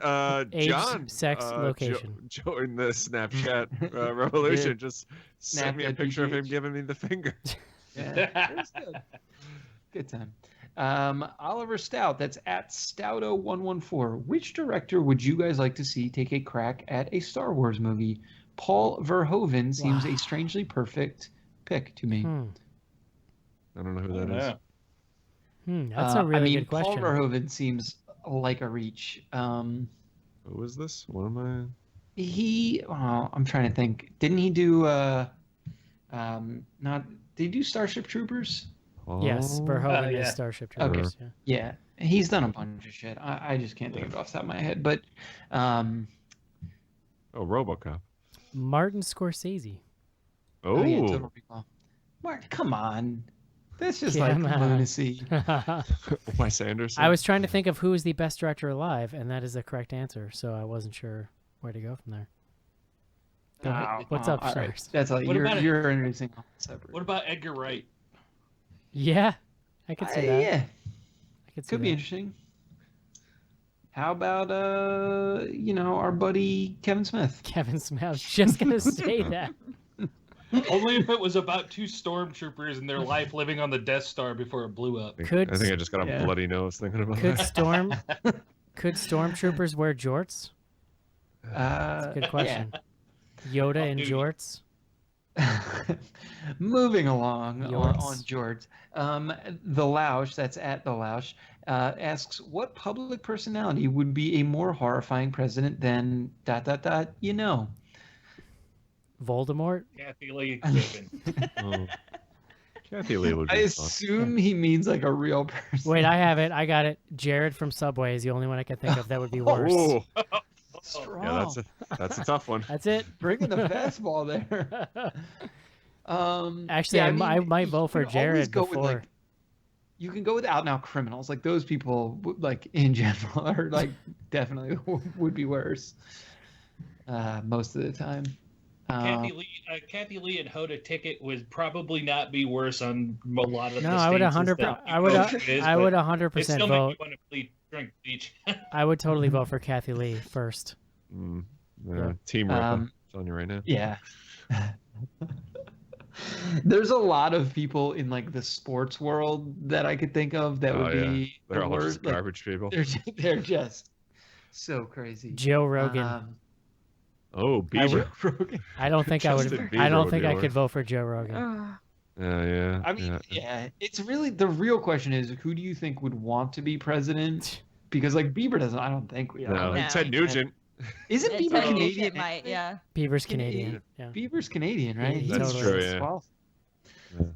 age, John, sex, location. Joe in the Snapchat revolution just sent me a Snap at picture of him BGH. giving me the finger. Yeah, it was good. Good time. Oliver Stout, that's at Stouto114. Which director would you guys like to see take a crack at a Star Wars movie? Paul Verhoeven seems a strangely perfect pick to me. I don't know who that is. That's a really good Paul question. Verhoeven seems like a reach. Who is this? What am I? I'm trying to think. Didn't he do did he do Starship Troopers? Yes, Verhoeven yeah. is Starship Okay. Troopers. Yeah. Yeah, he's done a bunch of shit. I just can't think of it off the top of my head. But RoboCop. Martin Scorsese. Oh, yeah, Total Recall. Mark, come on. That's just Come like on. lunacy. Wes Anderson. I was trying to think of who is the best director alive, and that is the correct answer. So I wasn't sure where to go from there. Go ahead. What's up, all right. Stars? That's all. What about it? You're introducing all separate. What about Edgar Wright? Yeah, I could see that. Yeah, I could see could be that. interesting. How about our buddy Kevin Smith? Kevin Smith. I was just gonna say that. Only if it was about 2 stormtroopers and their life living on the Death Star before it blew up. I think I just got a bloody nose thinking about that. Could stormtroopers wear jorts? That's a good question. Yoda in jorts. Moving along on George. The Lausch, that's at the Lausch, asks, what public personality would be a more horrifying president than ... Voldemort? Kathy Lee Giffen. Kathy Lee would be I assume he means like a real person. Wait, I have it. I got it. Jared from Subway is the only one I can think of that would be worse. Oh. Strong. Yeah, that's a tough one. That's it. Bringing the fastball there. Actually, I might vote for Jared before. You can go with out and out criminals. Like those people, like in general, are like definitely would be worse most of the time. Kathy Lee and Hoda Ticket would probably not be worse on a lot of the I would 100%. I would 100% still vote. make you want to drink bleach. I would totally vote for Kathy Lee first. Team Ripper. Telling you right now. Yeah. There's a lot of people in like the sports world that I could think of that would be they're all just garbage people. They're just so crazy. Joe Rogan. Rogan. I don't think I would. I don't think I could vote for Joe Rogan. Yeah. I mean, it's really the real question is who do you think would want to be president? Because like Bieber doesn't. I don't think we. No, Ted Nugent. Isn't Bieber Canadian? Yeah. Bieber's Canadian. Yeah. Bieber's Canadian, right? Yeah, that's true.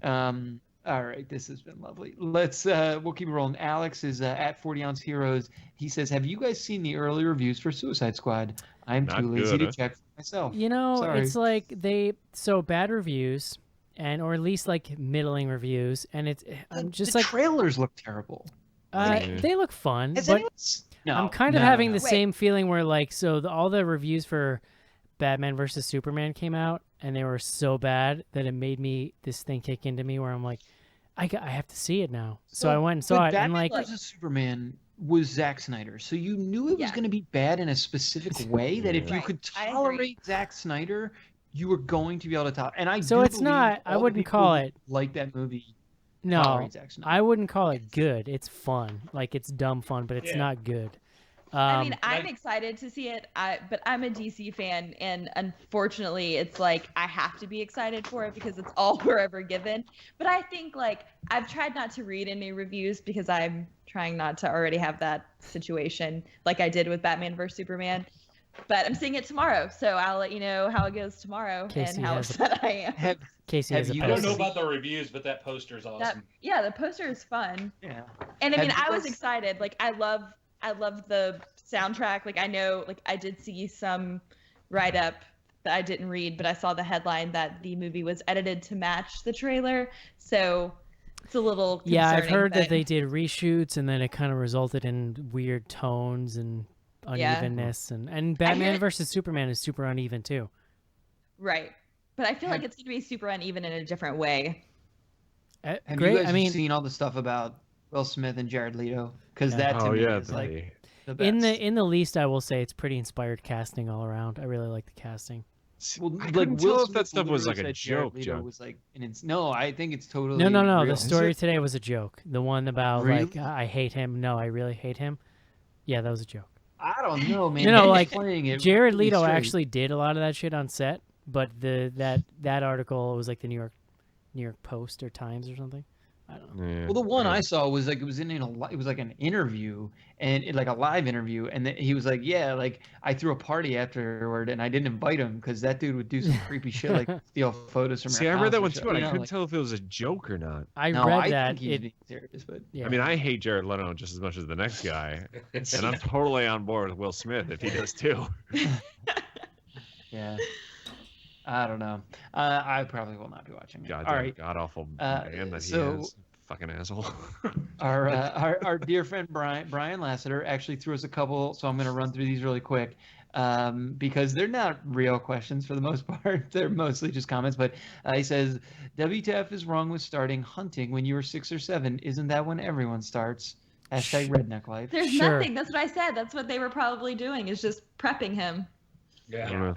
Yeah. All right, this has been lovely. We'll keep it rolling. Alex is at 40 Ounce Heroes. He says, "Have you guys seen the early reviews for Suicide Squad? I'm too lazy to check for myself." Sorry. It's like bad reviews, or at least like middling reviews, and the trailers look terrible. They look fun, but I'm kind of having the same feeling where all the reviews for Batman versus Superman came out, and they were so bad that it made this thing kick into me where I'm like, I have to see it now. So I went and saw it, Batman and versus Superman was Zack Snyder, so you knew it was going to be bad in a specific way. That if you could tolerate Zack Snyder, you were going to be able to top. And I wouldn't call it like that movie. No, I wouldn't call it good. It's fun, it's dumb fun, but it's not good. I mean, I'm excited to see it, but I'm a DC fan, and unfortunately, it's like I have to be excited for it because it's all we're ever given. But I think I've tried not to read any reviews because I'm trying not to already have that situation like I did with Batman vs Superman. But I'm seeing it tomorrow, so I'll let you know how it goes tomorrow and how upset I am. Casey has a I don't know about the reviews, but that poster is awesome. The poster is fun. Yeah. And I mean, I was excited. I love the soundtrack. I know, I did see some write-up that I didn't read, but I saw the headline that the movie was edited to match the trailer. So it's a little concerning. Yeah, I've heard that they did reshoots, and then it kind of resulted in weird tones and unevenness. And Batman versus Superman is super uneven too. Right. But I feel like it's going to be super uneven in a different way. Have you guys seen all the stuff about Will Smith and Jared Leto? Because that to me is the best. In the least, I will say it's pretty inspired casting all around. I really like the casting. Well, I couldn't tell if that stuff was like a joke. No, I think it's totally. No. Real. The story today was a joke. The one about I hate him. No, I really hate him. Yeah, that was a joke. I don't know, man. Playing it Jared Leto actually did a lot of that shit on set, but that article was like the New York Post or Times or something. I don't know. Yeah. Well, the one I saw was it was like an interview and a live interview, and he was like, I threw a party afterward and I didn't invite him because that dude would do some creepy shit like steal photos from. See, I read that one too, and I couldn't tell if it was a joke or not. I read that. Think he's being serious, but I mean, I hate Jared Leto just as much as the next guy, and I'm totally on board with Will Smith if he does too. Yeah. I don't know. I probably will not be watching it. God awful man that he is. Fucking asshole. Our dear friend Brian Lasseter actually threw us a couple, so I'm going to run through these really quick because they're not real questions for the most part. They're mostly just comments. But he says, WTF is wrong with starting hunting when you were 6 or 7. Isn't that when everyone starts? #redneck life. There's nothing. That's what I said. That's what they were probably doing is just prepping him. Yeah.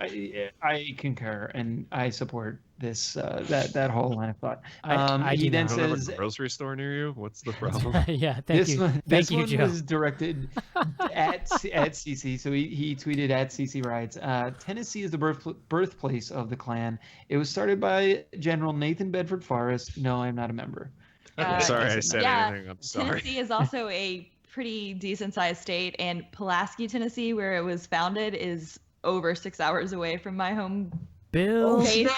I concur, and I support this that whole line of thought. I He do then not. Don't have a says, grocery store near you? What's the problem? Yeah, thank this you. one, Thank this you, one Joe. was directed at CC. So he tweeted at CC writes, Tennessee is the birthplace of the Klan. It was started by General Nathan Bedford Forrest. No, I'm not a member. Sorry I said yeah, anything. I'm sorry. Tennessee is also a pretty decent sized state, and Pulaski, Tennessee, where it was founded, is over 6 hours away from my home Bill. base.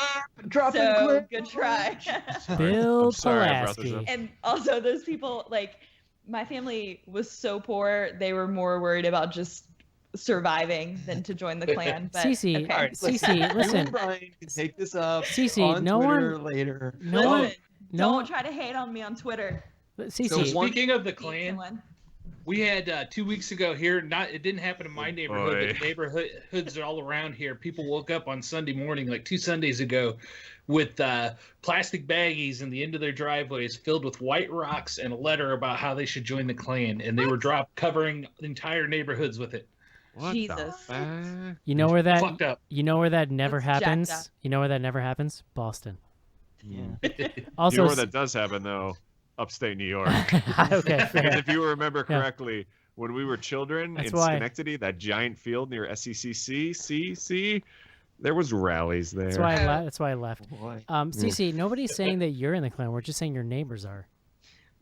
Dropping So quick. good try. Bill I'm sorry I brought this Pulaski. up. And also those people, like, my family was so poor, they were more worried about just surviving than to join the Klan. But Cece, okay. All right, Cece, listen. Brian can take this up Cece, on no Twitter one- later. No one. Listen, No. don't try to hate on me on Twitter. Cece. So speaking of the Beat Klan, someone. we had 2 weeks ago here. It didn't happen in my neighborhood, but boy. neighborhoods all around here. People woke up on Sunday morning, like 2 Sundays ago, with plastic baggies in the end of their driveways filled with white rocks and a letter about how they should join the Klan, and they were covering entire neighborhoods with it. What Jesus. the fuck? You know where that? Fucked up. You know where that never That's jacked up. happens? You know where that never happens? Boston. Yeah. Also, You know where that does happen, though? Upstate New York. okay, Because fair. if you remember Yeah. correctly, when we were children That's in why- Schenectady, that giant field near SECC, there was rallies there. That's why I left. Boy. Cece, nobody's saying that you're in the Klan. We're just saying your neighbors are.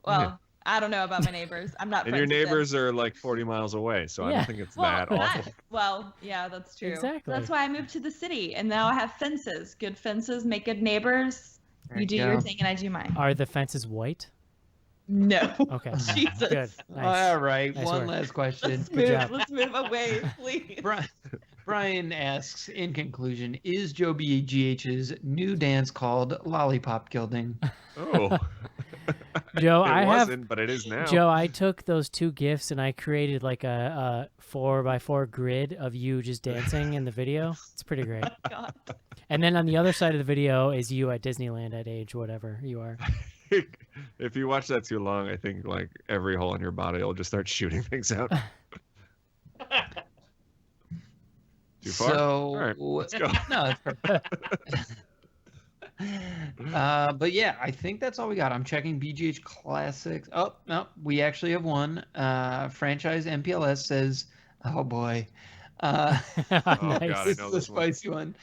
Well, I don't know about my neighbors. I'm not And your friends with them. neighbors are like 40 miles away, so I Yeah. don't think it's Well, that awful. well, yeah, that's true. Exactly. That's why I moved to the city, and now I have fences. Good fences make good neighbors. There You you do your go. thing, and I do mine. Are the fences white? No. Okay. Jesus. Good. Nice. All right, Nice one work. last question. Let's Good move. job. Let's move away, please. Brian asks, in conclusion, is Joe BGH's new dance called lollipop gilding? Oh. Joe, It I have. wasn't, but it is now. Joe, I took those two gifs and I created like a 4x4 grid of you just dancing in the video. It's pretty great. God. And then on the other side of the video is you at Disneyland at age whatever you are. If you watch that too long, I think like every hole in your body will just start shooting things out. Too far? So, All right, let's go. No, it's perfect. But yeah, I think that's all we got. I'm checking BGH Classics. Oh, no, we actually have one. Franchise MPLS says, oh boy. Oh, Nice. God, I This know is a this one. spicy one.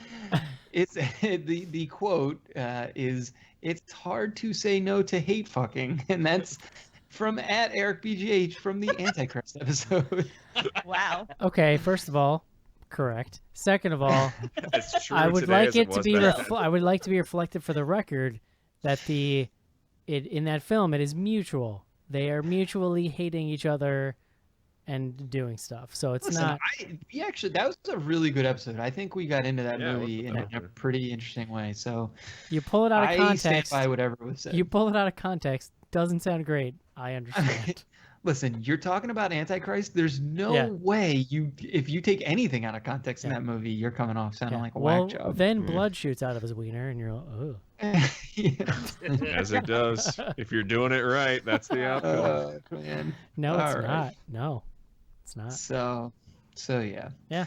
It's the quote is, "It's hard to say no to hate fucking," and that's from at Eric BGH from the Antichrist episode. Wow. Okay, first of all, correct. Second of all, It's true I would today like as it to was be back then. I would like to be reflected for the record that in that film it is mutual. They are mutually hating each other and doing stuff. So it's Listen, not we actually, that was a really good episode. I think we got into that Yeah, it was movie in a better. pretty interesting way. So you pull it out of I stand context. by whatever was said. You pull it out of context. Doesn't sound great. I understand. Listen, you're talking about Antichrist. There's no Yeah. way if you take anything out of context in Yeah. that movie, you're coming off sounding Yeah. like a Well, whack job. then blood shoots out of his wiener, and you're like, oh. Yeah. As it does. If you're doing it right, that's the outcome. Man. No, it's All right. not. No, it's not. So yeah. Yeah.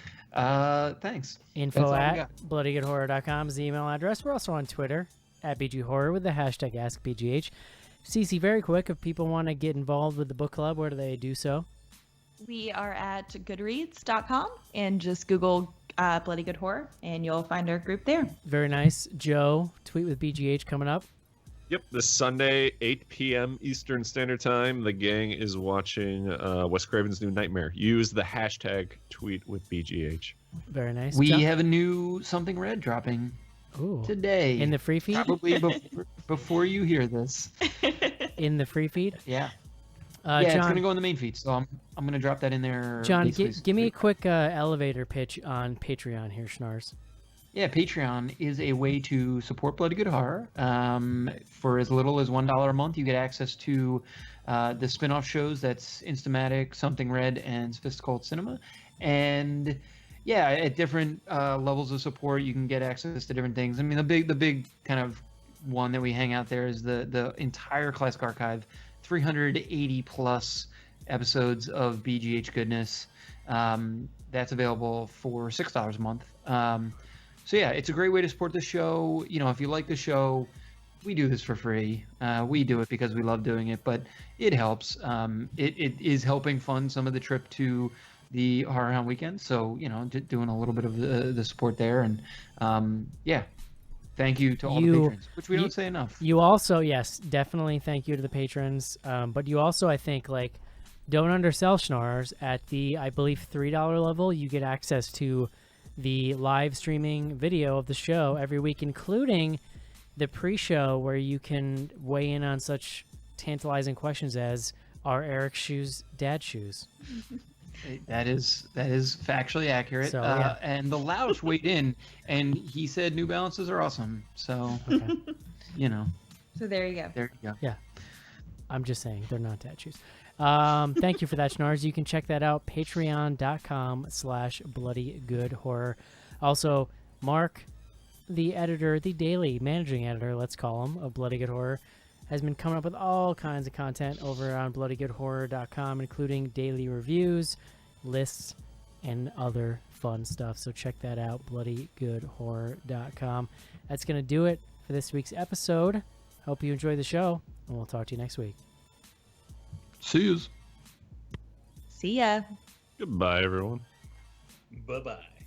Thanks. Info That's all we at got. bloodygoodhorror.com is the email address. We're also on Twitter at BGHorror with the hashtag AskBGH. Cece, very quick, if people want to get involved with the book club, where do they do so? We are at goodreads.com and just Google Bloody Good Horror and you'll find our group there. Very nice. Joe, tweet with BGH coming up. Yep, this Sunday, 8 p.m. Eastern Standard Time, the gang is watching Wes Craven's New Nightmare. Use the hashtag tweet with BGH. Very nice. We John? have a new Something Red dropping Ooh. today. In the free feed? Probably before you hear this. In the free feed? Yeah. Yeah, it's John, gonna go in the main feed, so I'm gonna drop that in there. John, basically. give me a quick elevator pitch on Patreon here, Schnars. Yeah, Patreon is a way to support Bloody Good Horror. For as little as $1 a month, you get access to the spin-off shows. That's Instamatic, Something Red, and Sophistical Cinema. And yeah, at different levels of support, you can get access to different things. I mean, the big kind of one that we hang out there is the entire Classic Archive, 380 plus episodes of BGH goodness. That's available for $6 a month. So yeah, it's a great way to support the show. You know, if you like the show, we do this for free. We do it because we love doing it, but it helps. It is helping fund some of the trip to the Horror Hound weekend. So, you know, doing a little bit of the support there. And yeah, thank you to all the patrons, which we don't say enough. You also, yes, definitely thank you to the patrons. But you also, I think, like, don't undersell Schnars. At the, I believe, $3 level, you get access to the live streaming video of the show every week, including the pre-show where you can weigh in on such tantalizing questions as, are Eric's shoes dad shoes? That is factually accurate. So, yeah. And the Louch weighed in, and he said New Balances are awesome. So, Okay. you know. So there you go. There you go. Yeah. I'm just saying, they're not dad shoes. Thank you for that, Schnars. You can check that out, patreon.com/bloodygoodhorror. Also, Mark, the editor, the daily managing editor, let's call him, of Bloody Good Horror, has been coming up with all kinds of content over on bloodygoodhorror.com, including daily reviews, lists, and other fun stuff. So check that out, bloodygoodhorror.com. That's going to do it for this week's episode. Hope you enjoyed the show, and we'll talk to you next week. See yous. See ya. Goodbye, everyone. Bye-bye.